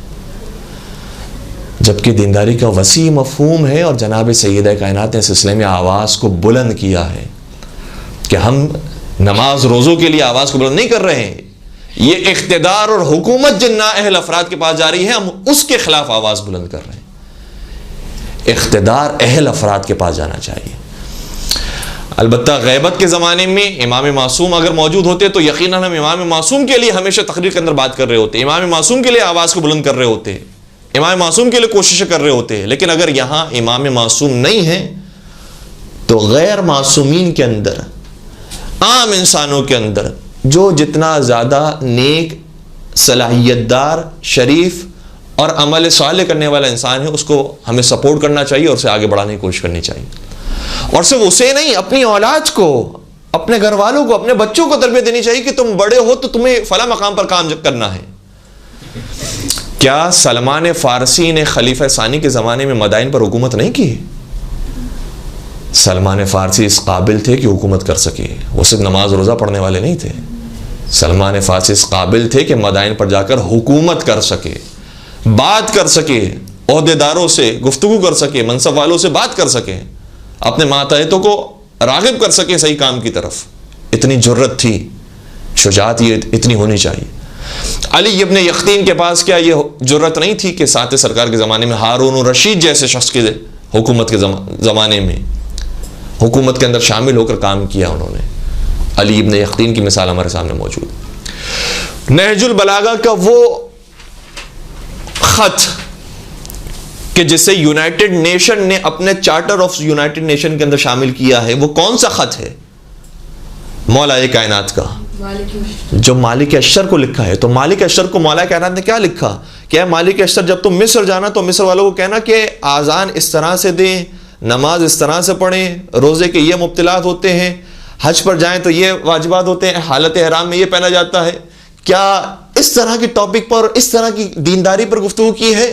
جبکہ دینداری کا وسیع مفہوم ہے. اور جناب سیدہ کائنات نے اس سلسلے میں آواز کو بلند کیا ہے کہ ہم نماز روزوں کے لیے آواز کو بلند نہیں کر رہے ہیں، یہ اقتدار اور حکومت جن نااہل افراد کے پاس جا رہی ہے ہم اس کے خلاف آواز بلند کر رہے ہیں. اقتدار اہل افراد کے پاس جانا چاہیے. البتہ غیبت کے زمانے میں امام معصوم اگر موجود ہوتے تو یقیناً ہم امام معصوم کے لیے ہمیشہ تقریر کے اندر بات کر رہے ہوتے، امام معصوم کے لیے آواز کو بلند کر رہے ہوتے، امام معصوم کے لیے کوششیں کر رہے ہوتے. لیکن اگر یہاں امام معصوم نہیں ہے تو غیر معصومین کے اندر، عام انسانوں کے اندر جو جتنا زیادہ نیک، صلاحیت دار، شریف اور عمل صالح کرنے والا انسان ہے اس کو ہمیں سپورٹ کرنا چاہیے اور اسے آگے بڑھانے کی کوشش کرنی چاہیے. اور صرف اسے نہیں، اپنی اولاد کو، اپنے گھر والوں کو، اپنے بچوں کو تربیت دینی چاہیے کہ تم بڑے ہو تو تمہیں فلاں مقام پر کام کرنا ہے. کیا سلمان فارسی نے خلیفہ ثانی کے زمانے میں مدائن پر حکومت نہیں کی؟ سلمان فارسی اس قابل تھے کہ حکومت کر سکے، وہ صرف نماز روزہ پڑھنے والے نہیں تھے. سلمان فارسی اس قابل تھے کہ مدائن پر جا کر حکومت کر سکے، بات کر سکے، عہدیداروں سے گفتگو کر سکے، منصب والوں سے بات کر سکے، اپنے ماتحتوں کو راغب کر سکے صحیح کام کی طرف. اتنی جرت تھی، شجاعت یہ اتنی ہونی چاہیے. علی ابن یقطین کے پاس کیا یہ جرت نہیں تھی کہ ساتھ سرکار کے زمانے میں ہارون الرشید جیسے شخص کے حکومت کے زمانے میں حکومت کے اندر شامل ہو کر کام کیا انہوں نے. علی ابن یقطین کی مثال ہمارے سامنے موجود. نہج البلاغہ کا وہ خط کہ جسے یونائٹڈ نیشن نے اپنے چارٹر آف یونائٹڈ نیشن کے اندر شامل کیا ہے، وہ کون سا خط ہے؟ مولا کائنات کا، جو مالک اشتر کو لکھا ہے. تو مالک اشتر کو مولا کائنات نے کیا لکھا؟ کیا مالک اشتر جب تم مصر جانا تو مصر والوں کو کہنا کہ آذان اس طرح سے دیں، نماز اس طرح سے پڑھیں، روزے کے یہ مبتلات ہوتے ہیں، حج پر جائیں تو یہ واجبات ہوتے ہیں، حالت احرام میں یہ پہنا جاتا ہے. کیا اس طرح کی ٹاپک پر، اس طرح کی دینداری پر گفتگو کی ہے؟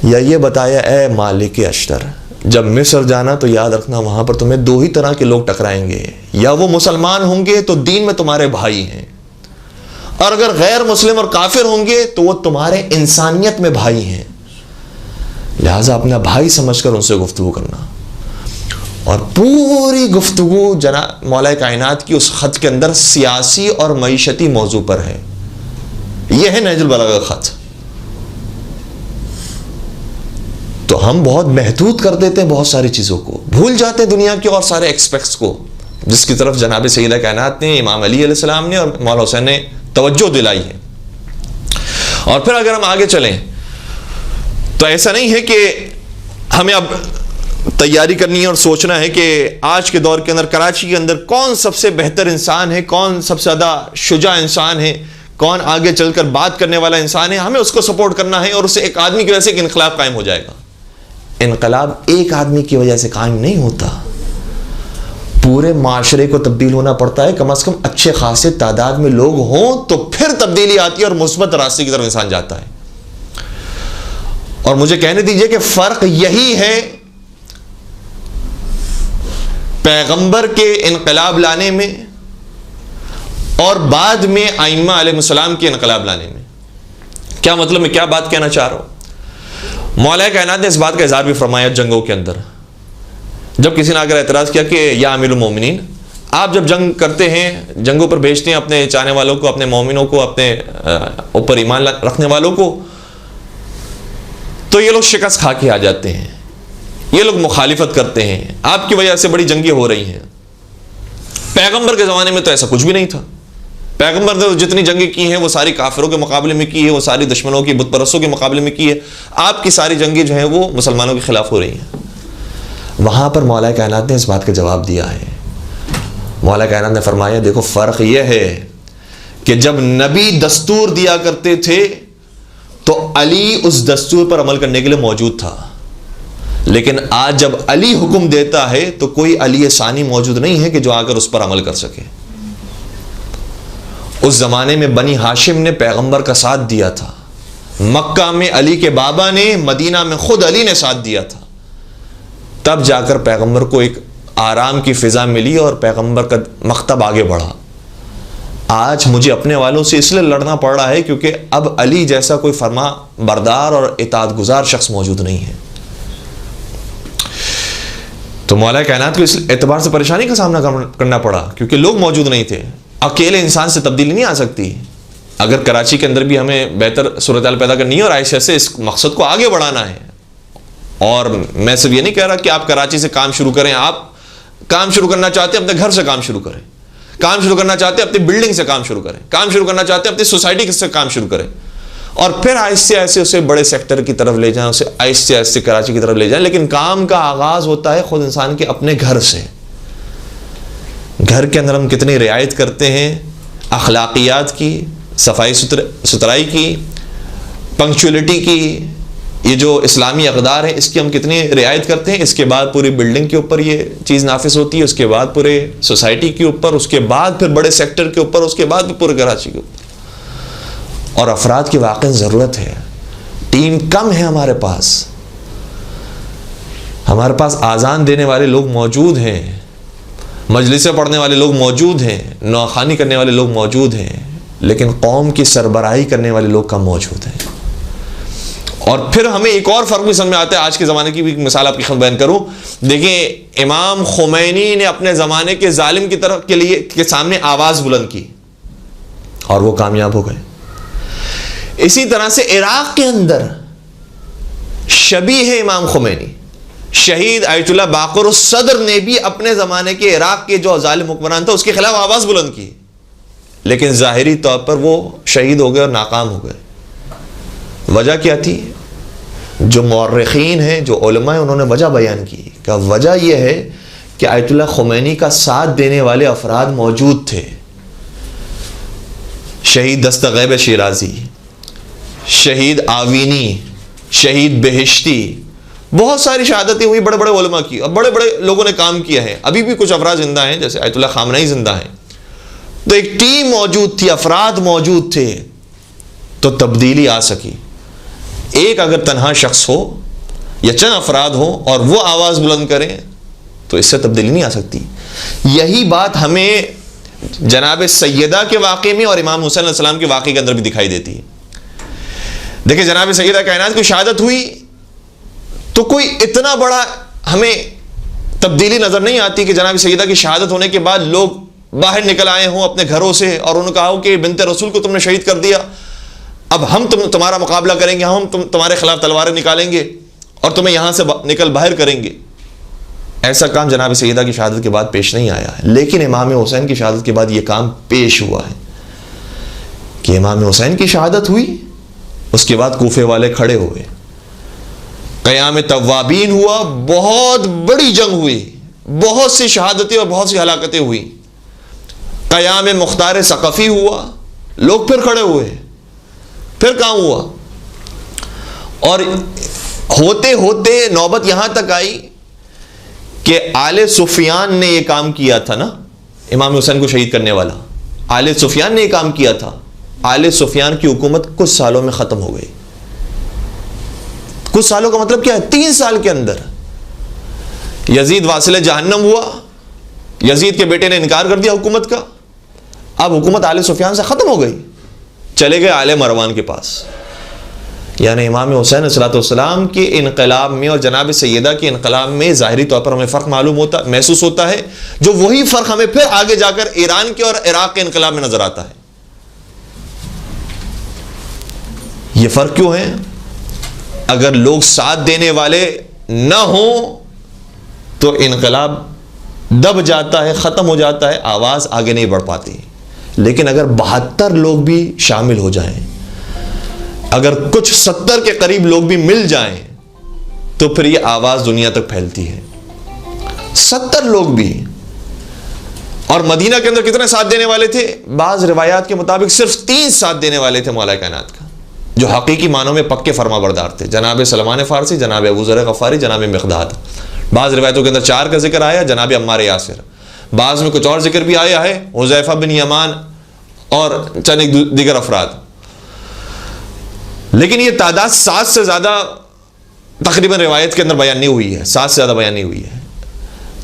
یا یہ بتایا اے مالک اشتر جب مصر جانا تو یاد رکھنا وہاں پر تمہیں دو ہی طرح کے لوگ ٹکرائیں گے، یا وہ مسلمان ہوں گے تو دین میں تمہارے بھائی ہیں، اور اگر غیر مسلم اور کافر ہوں گے تو وہ تمہارے انسانیت میں بھائی ہیں. لہٰذا اپنا بھائی سمجھ کر ان سے گفتگو کرنا. اور پوری گفتگو جناب مولا کائنات کی اس خط کے اندر سیاسی اور معیشتی موضوع پر ہے. یہ ہے نہج البلاغہ کا خط. تو ہم بہت محدود کر دیتے ہیں بہت ساری چیزوں کو، بھول جاتے ہیں دنیا کے اور سارے ایکسپیکٹس کو جس کی طرف جناب سیدہ کائنات نے، امام علی علیہ السلام نے اور مولا حسین نے توجہ دلائی ہے. اور پھر اگر ہم آگے چلیں تو ایسا نہیں ہے کہ ہمیں اب تیاری کرنی ہے اور سوچنا ہے کہ آج کے دور کے اندر کراچی کے اندر کون سب سے بہتر انسان ہے، کون سب سے زیادہ شجاع انسان ہے، کون آگے چل کر بات کرنے والا انسان ہے، ہمیں اس کو سپورٹ کرنا ہے اور اسے ایک آدمی کی وجہ سے ایک انقلاب قائم ہو جائے گا. انقلاب ایک آدمی کی وجہ سے قائم نہیں ہوتا، پورے معاشرے کو تبدیل ہونا پڑتا ہے. کم از کم اچھے خاصے تعداد میں لوگ ہوں تو پھر تبدیلی آتی ہے اور مثبت راستے کی طرف انسان جاتا ہے. اور مجھے کہنے دیجئے کہ فرق یہی ہے پیغمبر کے انقلاب لانے میں اور بعد میں ائمہ علیہ السلام کے انقلاب لانے میں. کیا مطلب میں کیا بات کہنا چاہ رہا ہوں؟ مولا کائنات نے اس بات کا اظہار بھی فرمایا جنگوں کے اندر. جب کسی نے اگر اعتراض کیا کہ یا امیر المومنین، آپ جب جنگ کرتے ہیں، جنگوں پر بھیجتے ہیں اپنے چاہنے والوں کو، اپنے مومنوں کو، اپنے اوپر ایمان رکھنے والوں کو، تو یہ لوگ شکست کھا کے آ جاتے ہیں، یہ لوگ مخالفت کرتے ہیں، آپ کی وجہ سے بڑی جنگیں ہو رہی ہیں. پیغمبر کے زمانے میں تو ایسا کچھ بھی نہیں تھا. پیغمبر نے جتنی جنگیں کی ہیں وہ ساری کافروں کے مقابلے میں کی ہے، وہ ساری دشمنوں کی، بت پرستوں کے مقابلے میں کی ہے. آپ کی ساری جنگیں جو ہیں وہ مسلمانوں کے خلاف ہو رہی ہیں. وہاں پر مولا کائنات نے اس بات کا جواب دیا ہے. مولا کائنات نے فرمایا دیکھو فرق یہ ہے کہ جب نبی دستور دیا کرتے تھے تو علی اس دستور پر عمل کرنے کے لیے موجود تھا، لیکن آج جب علی حکم دیتا ہے تو کوئی علی ثانی موجود نہیں ہے کہ جو آ کر اس پر عمل کر سکے. اس زمانے میں بنی ہاشم نے پیغمبر کا ساتھ دیا تھا، مکہ میں علی کے بابا نے، مدینہ میں خود علی نے ساتھ دیا تھا، تب جا کر پیغمبر کو ایک آرام کی فضا ملی اور پیغمبر کا مکتب آگے بڑھا۔ آج مجھے اپنے والوں سے اس لیے لڑنا پڑ رہا ہے کیونکہ اب علی جیسا کوئی فرما بردار اور اطاعت گزار شخص موجود نہیں ہے۔ تو مولا کائنات کو اس اعتبار سے پریشانی کا سامنا کرنا پڑا کیونکہ لوگ موجود نہیں تھے۔ اکیلے انسان سے تبدیلی نہیں آ سکتی۔ اگر کراچی کے اندر بھی ہمیں بہتر صورتحال پیدا کرنی ہے اور عائشہ سے اس مقصد کو آگے بڑھانا ہے، اور میں صرف یہ نہیں کہہ رہا کہ آپ کراچی سے کام شروع کریں، آپ کام شروع کرنا چاہتے ہیں اپنے گھر سے کام شروع کریں، کام شروع کرنا چاہتے ہیں اپنی بلڈنگ سے کام شروع کریں، کام شروع کرنا چاہتے ہیں اپنی سوسائٹی سے کام شروع کریں، اور پھر آہستہ آہستہ اسے بڑے سیکٹر کی طرف لے جائیں، اسے آہستہ آہستہ کراچی کی طرف لے جائیں۔ لیکن کام کا آغاز ہوتا ہے خود انسان کے اپنے گھر سے۔ گھر کے اندر ہم کتنی رعایت کرتے ہیں اخلاقیات کی، صفائی ستھرائی کی، پنکچولیٹی کی، یہ جو اسلامی اقدار ہیں اس کی ہم کتنی رعایت کرتے ہیں۔ اس کے بعد پوری بلڈنگ کے اوپر یہ چیز نافذ ہوتی ہے، اس کے بعد پورے سوسائٹی کے اوپر، اس کے بعد پھر بڑے سیکٹر کے اوپر، اس کے بعد پورے کراچی کے اوپر۔ اور افراد کی واقعی ضرورت ہے۔ ٹیم کم ہے ہمارے پاس آذان دینے والے لوگ موجود ہیں، مجلسیں پڑھنے والے لوگ موجود ہیں، نوخوانی کرنے والے لوگ موجود ہیں، لیکن قوم کی سربراہی کرنے والے لوگ کم موجود ہیں۔ اور پھر ہمیں ایک اور فرق بھی سمجھ میں آتا ہے۔ آج کے زمانے کی بھی ایک مثال آپ کی خدمت بیان کروں۔ دیکھیں، امام خمینی نے اپنے زمانے کے ظالم کی طرف کے سامنے آواز بلند کی اور وہ کامیاب ہو گئے۔ اسی طرح سے عراق کے اندر شبیہ امام خمینی شہید آیت اللہ باقر الصدر نے بھی اپنے زمانے کے عراق کے جو ظالم حکمران تھا اس کے خلاف آواز بلند کی، لیکن ظاہری طور پر وہ شہید ہو گئے اور ناکام ہو گئے۔ وجہ کیا تھی؟ جو مورخین ہیں، جو علماء ہیں، انہوں نے وجہ بیان کی کہ وجہ یہ ہے کہ آیت اللہ خمینی کا ساتھ دینے والے افراد موجود تھے۔ شہید دستہ غیب شیرازی، شہید آوینی، شہید بہشتی، بہت ساری شہادتیں ہوئی بڑے بڑے علماء کی، اور بڑے بڑے لوگوں نے کام کیا ہے۔ ابھی بھی کچھ افراد زندہ ہیں، جیسے آیت اللہ خامنئی زندہ ہیں۔ تو ایک ٹیم موجود تھی، افراد موجود تھے، تو تبدیلی آ سکی۔ ایک اگر تنہا شخص ہو یا چند افراد ہوں اور وہ آواز بلند کریں تو اس سے تبدیلی نہیں آ سکتی۔ یہی بات ہمیں جناب سیدہ کے واقعے میں اور امام حسین علیہ السلام کے واقعے کے اندر بھی دکھائی دیتی ہے۔ دیکھیں، جناب سیدہ کائنات کی شہادت ہوئی تو کوئی اتنا بڑا ہمیں تبدیلی نظر نہیں آتی کہ جناب سیدہ کی شہادت ہونے کے بعد لوگ باہر نکل آئے ہوں اپنے گھروں سے اور انہوں نے کہا ہو کہ بنت رسول کو تم نے شہید کر دیا، اب ہم تمہارا مقابلہ کریں گے، ہم تمہارے خلاف تلواریں نکالیں گے اور تمہیں یہاں سے نکل باہر کریں گے۔ ایسا کام جناب سیدہ کی شہادت کے بعد پیش نہیں آیا ہے، لیکن امام حسین کی شہادت کے بعد یہ کام پیش ہوا ہے کہ امام حسین کی شہادت ہوئی، اس کے بعد کوفے والے کھڑے ہوئے، قیام توابین ہوا، بہت بڑی جنگ ہوئی، بہت سی شہادتیں اور بہت سی ہلاکتیں ہوئی، قیام مختار ثقفی ہوا، لوگ پھر کھڑے ہوئے، پھر کام ہوا، اور ہوتے ہوتے نوبت یہاں تک آئی کہ آل سفیان نے یہ کام کیا تھا نا، امام حسین کو شہید کرنے والا آل سفیان نے یہ کام کیا تھا۔ آل سفیان کی حکومت کچھ سالوں میں ختم ہو گئی۔ کچھ سالوں کا مطلب کیا ہے؟ 3 سال کے اندر یزید واصل جہنم ہوا، یزید کے بیٹے نے انکار کر دیا حکومت کا، اب حکومت آل سفیان سے ختم ہو گئی، چلے گئے آل مروان کے پاس۔ یعنی امام حسین علیہ السلام کے انقلاب میں اور جناب سیدہ کے انقلاب میں ظاہری طور پر ہمیں فرق محسوس ہوتا ہے، جو وہی فرق ہمیں پھر آگے جا کر ایران کے اور عراق کے انقلاب میں نظر آتا ہے۔ یہ فرق کیوں ہے؟ اگر لوگ ساتھ دینے والے نہ ہوں تو انقلاب دب جاتا ہے، ختم ہو جاتا ہے، آواز آگے نہیں بڑھ پاتی۔ لیکن اگر 72 لوگ بھی شامل ہو جائیں، اگر کچھ 70 کے قریب لوگ بھی مل جائیں تو پھر یہ آواز دنیا تک پھیلتی ہے۔ 70 لوگ بھی، اور مدینہ کے اندر کتنے ساتھ دینے والے تھے؟ بعض روایات کے مطابق صرف 3 ساتھ دینے والے تھے مولا کائنات کا، جو حقیقی معنوں میں پکے فرما بردار تھے، جناب سلمان فارسی، جناب ابو ذر غفاری، جناب مقداد۔ بعض روایتوں کے اندر 4 کا ذکر آیا، جناب عمار یاسر، بعض میں کچھ اور ذکر بھی آیا ہے، حذیفہ بن یمان اور چند دیگر افراد۔ لیکن یہ تعداد 7 سے زیادہ تقریباً روایت کے اندر بیان نہیں ہوئی ہے، 7 سے زیادہ بیان نہیں ہوئی ہے.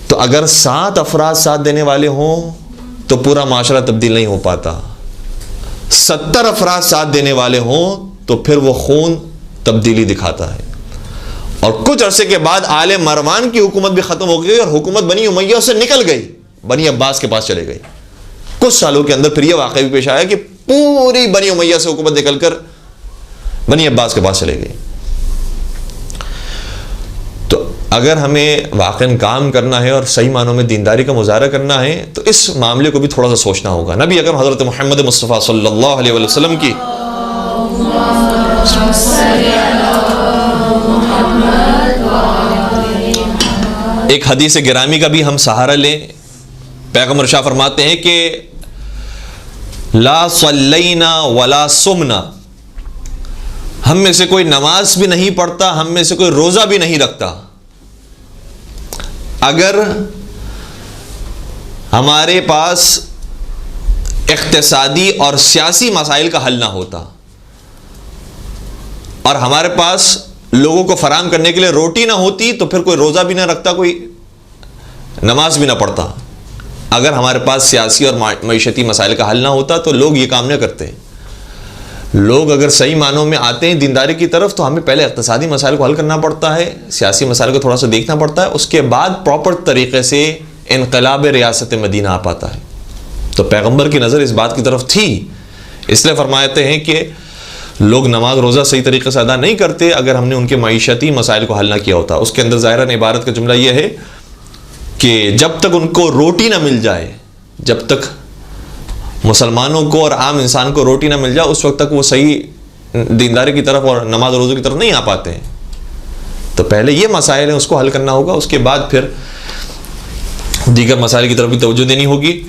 تو اگر 7 افراد ساتھ دینے والے ہوں تو پورا معاشرہ تبدیل نہیں ہو پاتا. 70 افراد ساتھ دینے والے ہوں تو پھر وہ خون تبدیلی دکھاتا ہے. اور کچھ عرصے کے بعد آل مروان کی حکومت بھی ختم ہو گئی اور حکومت بنی امیہ سے نکل گئی، بنی عباس کے پاس چلے گئی. کچھ سالوں کے اندر پھر یہ واقعہ بھی پیش آیا کہ پوری بنی امیہ سے حکومت نکل کر بنی عباس کے پاس چلے گئی. تو اگر ہمیں واقعاً کام کرنا ہے اور صحیح معنوں میں دینداری کا مظاہرہ کرنا ہے تو اس معاملے کو بھی تھوڑا سا سوچنا ہوگا. نبی اکرم حضرت محمد مصطفیٰ صلی اللہ علیہ وسلم کی ایک حدیث گرامی کا بھی ہم سہارا لیں. پیغمبر شاہ فرماتے ہیں کہ لا صلینا ولا صمنا، ہم میں سے کوئی نماز بھی نہیں پڑھتا، ہم میں سے کوئی روزہ بھی نہیں رکھتا اگر ہمارے پاس اقتصادی اور سیاسی مسائل کا حل نہ ہوتا اور ہمارے پاس لوگوں کو فراہم کرنے کے لیے روٹی نہ ہوتی تو پھر کوئی روزہ بھی نہ رکھتا، کوئی نماز بھی نہ پڑھتا. اگر ہمارے پاس سیاسی اور معیشتی مسائل کا حل نہ ہوتا تو لوگ یہ کام نہ کرتے. لوگ اگر صحیح معنوں میں آتے ہیں دینداری کی طرف تو ہمیں پہلے اقتصادی مسائل کو حل کرنا پڑتا ہے، سیاسی مسائل کو تھوڑا سا دیکھنا پڑتا ہے، اس کے بعد پراپر طریقے سے انقلاب ریاست مدینہ آ پاتا ہے. تو پیغمبر کی نظر اس بات کی طرف تھی، اس لیے فرماتے ہیں کہ لوگ نماز روزہ صحیح طریقے سے ادا نہیں کرتے اگر ہم نے ان کے معیشتی مسائل کو حل نہ کیا ہوتا. اس کے اندر ظاہراً عبارت کا جملہ یہ ہے کہ جب تک ان کو روٹی نہ مل جائے، جب تک مسلمانوں کو اور عام انسان کو روٹی نہ مل جائے اس وقت تک وہ صحیح دینداری کی طرف اور نماز روزے کی طرف نہیں آ پاتے ہیں. تو پہلے یہ مسائل ہیں، اس کو حل کرنا ہوگا، اس کے بعد پھر دیگر مسائل کی طرف بھی توجہ دینی ہوگی.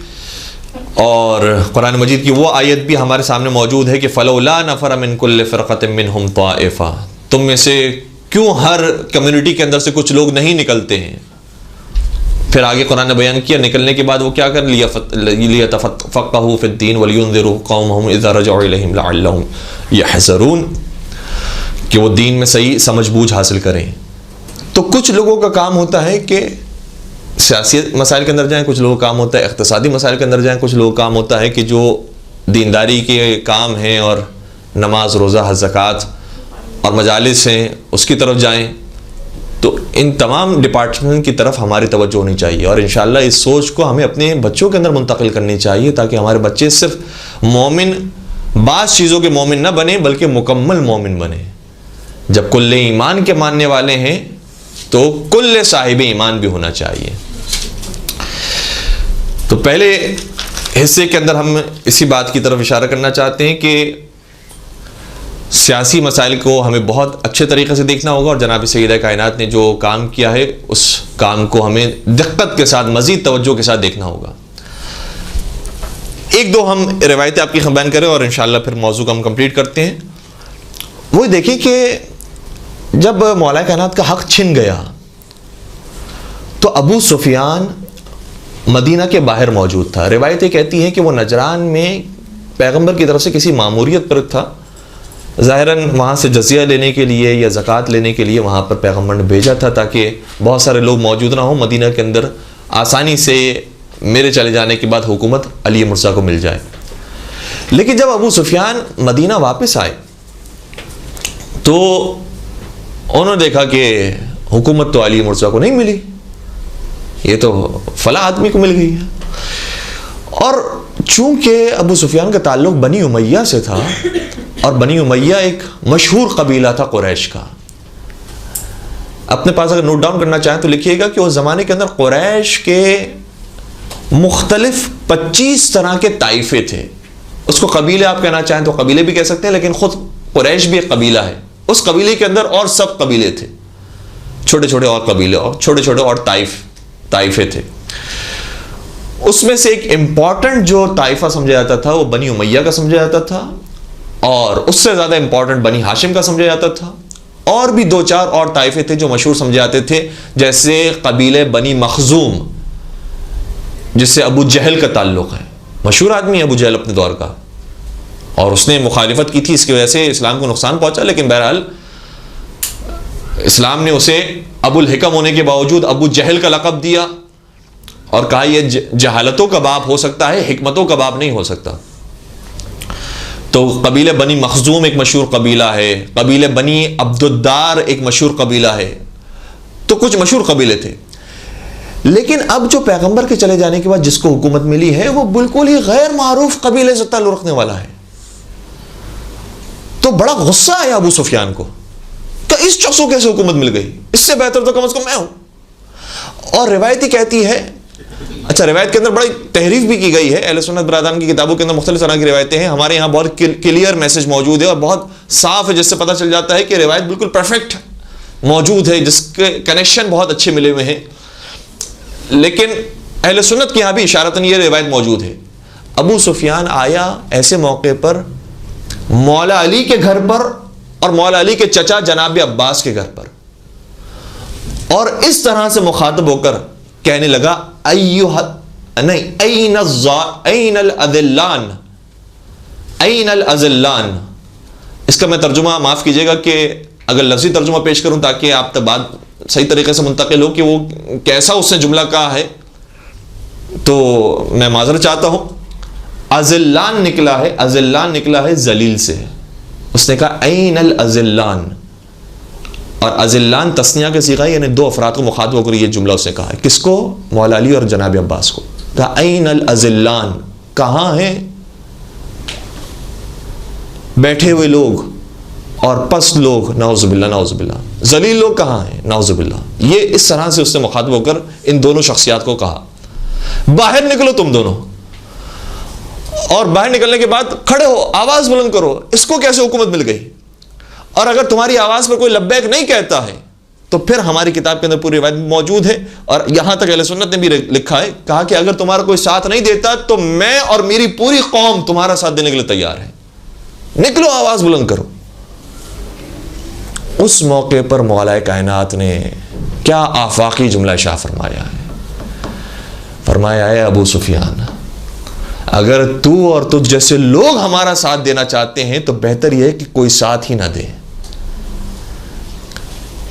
اور قرآن مجید کی وہ آیت بھی ہمارے سامنے موجود ہے کہ فلولا نفر من کل فرقۃ منہم طائفہ، تم میں سے کیوں ہر کمیونٹی کے اندر سے کچھ لوگ نہیں نکلتے ہیں. پھر آگے قرآن نے بیان کیا نکلنے کے بعد وہ کیا کر لیتفقہوا فی الدین ولینذروا قومہم اذا رجعوا الیہم لعلہم یحذرون، کہ وہ دین میں صحیح سمجھ بوجھ حاصل کریں. تو کچھ لوگوں کا کام ہوتا ہے کہ سیاسی مسائل کے اندر جائیں، کچھ لوگوں کا کام ہوتا ہے اقتصادی مسائل کے اندر جائیں، کچھ لوگوں کا کام ہوتا ہے کہ جو دینداری کے کام ہیں اور نماز روزہ حج زکوٰۃ اور مجالس ہیں اس کی طرف جائیں. تو ان تمام ڈپارٹمنٹ کی طرف ہماری توجہ ہونی چاہیے اور انشاءاللہ اس سوچ کو ہمیں اپنے بچوں کے اندر منتقل کرنی چاہیے تاکہ ہمارے بچے صرف مومن، بعض چیزوں کے مومن نہ بنے بلکہ مکمل مومن بنے. جب کل ایمان کے ماننے والے ہیں تو کل صاحب ایمان بھی ہونا چاہیے. تو پہلے حصے کے اندر ہم اسی بات کی طرف اشارہ کرنا چاہتے ہیں کہ سیاسی مسائل کو ہمیں بہت اچھے طریقے سے دیکھنا ہوگا اور جناب سیدہ کائنات نے جو کام کیا ہے اس کام کو ہمیں دقت کے ساتھ مزید توجہ کے ساتھ دیکھنا ہوگا. ایک دو ہم روایتیں آپ کی بیان کریں اور انشاءاللہ پھر موضوع کو ہم کمپلیٹ کرتے ہیں. وہ دیکھیں کہ جب مولا کائنات کا حق چھن گیا تو ابو سفیان مدینہ کے باہر موجود تھا. روایتیں کہتی ہیں کہ وہ نجران میں پیغمبر کی طرف سے کسی ماموریت پر تھا، ظاہراً وہاں سے جزیہ لینے کے لیے یا زکوٰۃ لینے کے لیے وہاں پر پیغمبر نے بھیجا تھا تاکہ بہت سارے لوگ موجود نہ ہوں، مدینہ کے اندر آسانی سے میرے چلے جانے کے بعد حکومت علی مرزا کو مل جائے. لیکن جب ابو سفیان مدینہ واپس آئے تو انہوں نے دیکھا کہ حکومت تو علی مرزا کو نہیں ملی، یہ تو فلاں آدمی کو مل گئی ہے. اور چونکہ ابو سفیان کا تعلق بنی امیہ سے تھا اور بنی امیہ ایک مشہور قبیلہ تھا قریش کا. اپنے پاس اگر نوٹ ڈاؤن کرنا چاہیں تو لکھیے گا کہ اس زمانے کے اندر قریش کے مختلف 25 طرح کے طائفے تھے. اس کو قبیلے آپ کہنا چاہیں تو قبیلے بھی کہہ سکتے ہیں، لیکن خود قریش بھی ایک قبیلہ ہے. اس قبیلے کے اندر اور سب قبیلے تھے، چھوٹے چھوٹے اور قبیلے اور چھوٹے چھوٹے اور طائفے تھے. اس میں سے ایک امپورٹنٹ جو طائفہ سمجھا جاتا تھا وہ بنی امیہ کا سمجھا جاتا تھا اور اس سے زیادہ امپورٹنٹ بنی ہاشم کا سمجھا جاتا تھا. اور بھی 2-4 اور طائفے تھے جو مشہور سمجھے جاتے تھے، جیسے قبیلے بنی مخزوم جس سے ابو جہل کا تعلق ہے. مشہور آدمی ابو جہل اپنے دور کا. اور اس نے مخالفت کی تھی، اس کی وجہ سے اسلام کو نقصان پہنچا، لیکن بہرحال اسلام نے اسے ابو الحکم ہونے کے باوجود ابو جہل کا لقب دیا اور کہا یہ جہالتوں کا باپ ہو سکتا ہے، حکمتوں کا باپ نہیں ہو سکتا۔ تو قبیلہ بنی مخزوم ایک مشہور قبیلہ ہے، قبیلہ بنی عبدالدار ایک مشہور قبیلہ ہے، تو کچھ مشہور قبیلے تھے۔ لیکن اب جو پیغمبر کے چلے جانے کے بعد جس کو حکومت ملی ہے وہ بالکل ہی غیر معروف قبیلے سے تعلق رکھنے والا ہے۔ تو بڑا غصہ آیا ابو سفیان کو کہ اس شخص کو کیسے حکومت مل گئی، اس سے بہتر تو کم از کم میں ہوں۔ اور روایت ہی کہتی ہے، اچھا روایت کے اندر بڑی تحریف بھی کی گئی ہے، اہل سنت برادران کی کتابوں کے اندر مختلف طرح کی روایتیں ہیں، ہمارے یہاں بہت کلیئر میسج موجود ہے اور بہت صاف ہے، جس سے پتہ چل جاتا ہے کہ روایت بالکل پرفیکٹ موجود ہے، جس کے کنیکشن بہت اچھے ملے ہوئے ہیں۔ لیکن اہل سنت کے یہاں بھی اشارتاً یہ روایت موجود ہے۔ ابو سفیان آیا ایسے موقع پر مولا علی کے گھر پر اور مولا علی کے چچا جناب عباس کے گھر پر، اور اس طرح سے مخاطب ہو کر کہنے لگا این الاذلان، این الاذلان۔ اس کا میں ترجمہ معاف کیجئے گا کہ اگر لفظی ترجمہ پیش کروں تاکہ آپ تک بات صحیح طریقے سے منتقل ہو کہ وہ کیسا اس نے جملہ کہا ہے، تو میں معذرت چاہتا ہوں۔ اذلان نکلا ہے، اذلان نکلا ہے ذلیل سے، اس نے کہا این الاذلان، اور اذلان تسنیہ کے صیغہ، یعنی دو افراد کو مخاطب ہو کر یہ جملہ اس نے کہا ہے۔ کس کو؟ مولا علی اور جناب عباس کو۔ کہا این الاذلان، کہاں ہیں بیٹھے ہوئے لوگ اور پس لوگ، نعوذ باللہ نعوذ باللہ، ذلیل لوگ کہاں ہیں، نعوذ باللہ۔ یہ اس طرح سے اس نے مخاطب ہو کر ان دونوں شخصیات کو کہا، باہر نکلو تم دونوں، اور باہر نکلنے کے بعد کھڑے ہو، آواز بلند کرو، اس کو کیسے حکومت مل گئی؟ اور اگر تمہاری آواز پر کوئی لبیک نہیں کہتا ہے تو پھر ہماری کتاب کے اندر پوری روایت موجود ہے، اور یہاں تک اہل سنت نے بھی لکھا ہے، کہا کہ اگر تمہارا کوئی ساتھ نہیں دیتا تو میں اور میری پوری قوم تمہارا ساتھ دینے کے لیے تیار ہے، نکلو آواز بلند کرو۔ اس موقع پر مولا کائنات نے کیا آفاقی جملہ شاہ فرمایا ہے، فرمایا ہے ابو سفیان، اگر تو اور تجھ جیسے لوگ ہمارا ساتھ دینا چاہتے ہیں تو بہتر یہ ہے کہ کوئی ساتھ ہی نہ دے۔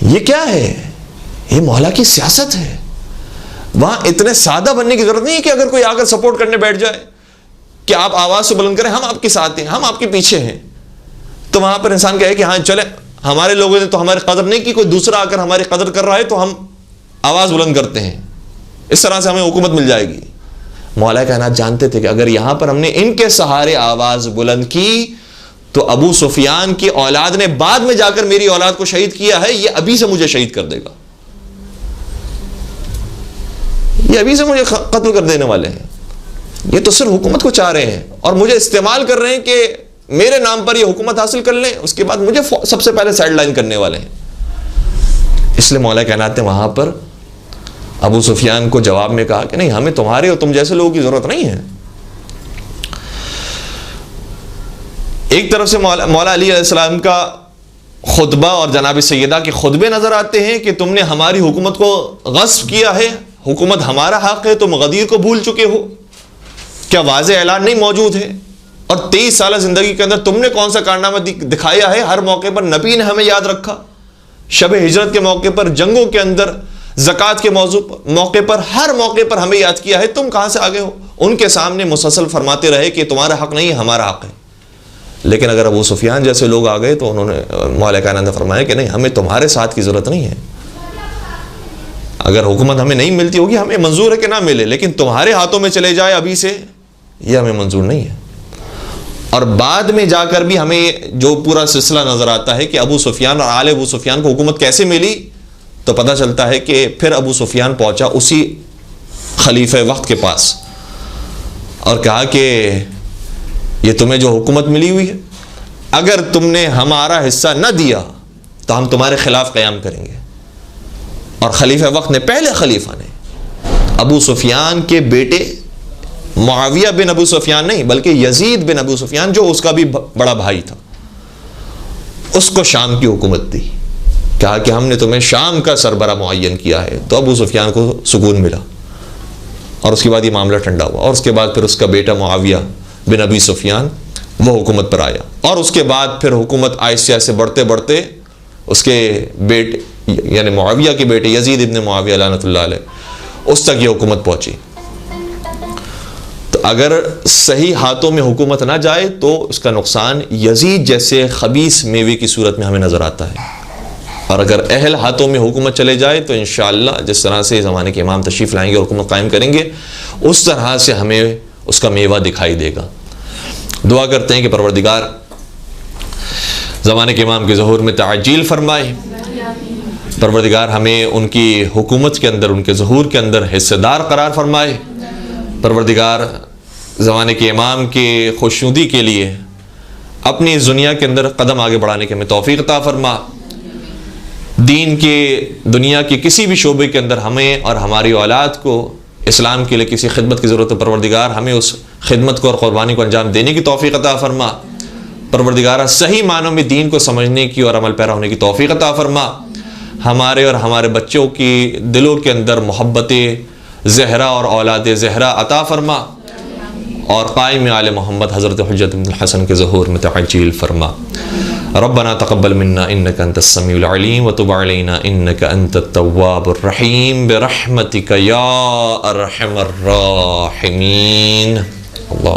یہ کیا ہے؟ یہ مولا کی سیاست ہے۔ وہاں اتنے سادہ بننے کی ضرورت نہیں ہے کہ اگر کوئی آ کر سپورٹ کرنے بیٹھ جائے کہ آپ آواز سے بلند کریں، ہم آپ کے ساتھ ہیں، ہم آپ کے پیچھے ہیں، تو وہاں پر انسان کہے کہ ہاں چلے، ہمارے لوگوں نے تو ہماری قدر نہیں کی، کوئی دوسرا آ کر ہماری قدر کر رہا ہے تو ہم آواز بلند کرتے ہیں، اس طرح سے ہمیں حکومت مل جائے گی۔ مولا کائنات جانتے تھے کہ اگر یہاں پر ہم نے ان کے سہارے آواز بلند کی تو ابو سفیان کی اولاد نے بعد میں جا کر میری اولاد کو شہید کیا ہے، یہ ابھی سے مجھے شہید کر دے گا، یہ ابھی سے مجھے قتل کر دینے والے ہیں، یہ تو صرف حکومت کو چاہ رہے ہیں اور مجھے استعمال کر رہے ہیں کہ میرے نام پر یہ حکومت حاصل کر لیں، اس کے بعد مجھے سب سے پہلے سائیڈ لائن کرنے والے ہیں۔ اس لیے مولا کائنات نے وہاں پر ابو سفیان کو جواب میں کہا کہ نہیں، ہمیں تمہارے اور تم جیسے لوگوں کی ضرورت نہیں ہے۔ ایک طرف سے مولا علی علیہ السلام کا خطبہ اور جناب سیدہ کے خطبے نظر آتے ہیں کہ تم نے ہماری حکومت کو غصب کیا ہے، حکومت ہمارا حق ہے، تم غدیر کو بھول چکے ہو، کیا واضح اعلان نہیں موجود ہے؟ اور 23 سالہ زندگی کے اندر تم نے کون سا کارنامہ دکھایا ہے؟ ہر موقع پر نبی نے ہمیں یاد رکھا، شب ہجرت کے موقع پر، جنگوں کے اندر، زکوٰۃ کے موقع پر، ہر موقع پر ہمیں یاد کیا ہے، تم کہاں سے آگے ہو؟ ان کے سامنے مسلسل فرماتے رہے کہ تمہارا حق نہیں ہے، ہمارا حق ہے۔ لیکن اگر ابو سفیان جیسے لوگ آ گئے تو انہوں نے مولا کائنات نے فرمایا کہ نہیں، ہمیں تمہارے ساتھ کی ضرورت نہیں ہے، اگر حکومت ہمیں نہیں ملتی ہوگی، ہمیں منظور ہے کہ نہ ملے، لیکن تمہارے ہاتھوں میں چلے جائے ابھی سے، یہ ہمیں منظور نہیں ہے۔ اور بعد میں جا کر بھی ہمیں جو پورا سلسلہ نظر آتا ہے کہ ابو سفیان اور آل ابو سفیان کو حکومت کیسے ملی، تو پتہ چلتا ہے کہ پھر ابو سفیان پہنچا اسی خلیفہ وقت کے پاس اور کہا کہ یہ تمہیں جو حکومت ملی ہوئی ہے، اگر تم نے ہمارا حصہ نہ دیا تو ہم تمہارے خلاف قیام کریں گے۔ اور خلیفہ وقت نے، پہلے خلیفہ نے، ابو سفیان کے بیٹے معاویہ بن ابو سفیان نہیں بلکہ یزید بن ابو سفیان جو اس کا بھی بڑا بھائی تھا، اس کو شام کی حکومت دی، کہا کہ ہم نے تمہیں شام کا سربراہ معین کیا ہے۔ تو ابو سفیان کو سکون ملا اور اس کے بعد یہ معاملہ ٹھنڈا ہوا، اور اس کے بعد پھر اس کا بیٹا معاویہ بن ابی سفیان وہ حکومت پر آیا، اور اس کے بعد پھر حکومت آہستہ آہستہ بڑھتے بڑھتے اس کے بیٹے یعنی معاویہ کے بیٹے یزید ابن معاویہ لعنت اللہ علیہ اس تک یہ حکومت پہنچی۔ تو اگر صحیح ہاتھوں میں حکومت نہ جائے تو اس کا نقصان یزید جیسے خبیث میوے کی صورت میں ہمیں نظر آتا ہے، اور اگر اہل ہاتھوں میں حکومت چلے جائے تو انشاءاللہ جس طرح سے زمانے کے امام تشریف لائیں گے اور حکومت قائم کریں گے اس طرح سے ہمیں اس کا میوہ دکھائی دے گا۔ دعا کرتے ہیں کہ پروردگار زمانے کے امام کے ظہور میں تعجیل فرمائے، پروردگار ہمیں ان کی حکومت کے اندر، ان کے ظہور کے اندر حصہ دار قرار فرمائے، پروردگار زمانے کے امام کے خوشنودی کے لیے اپنی اس دنیا کے اندر قدم آگے بڑھانے کے ہمیں توفیق عطا فرما، دین کے دنیا کے کسی بھی شعبے کے اندر ہمیں اور ہماری اولاد کو اسلام کے لیے کسی خدمت کی ضرورت ہے، پروردگار ہمیں اس خدمت کو اور قربانی کو انجام دینے کی توفیق عطا فرما، پروردگار صحیح معنوں میں دین کو سمجھنے کی اور عمل پیرا ہونے کی توفیق عطا فرما، ہمارے اور ہمارے بچوں کی دلوں کے اندر محبت زہرا اور اولاد زہرا عطا فرما، اور قائم آل محمد حضرت حجت بن الحسن کے ظہور میں تعجیل فرما۔ ربنا تقبل منا انك انت السميع العليم وتب علينا انك انت التواب الرحيم برحمتك يا ارحم الراحمين۔ اللہ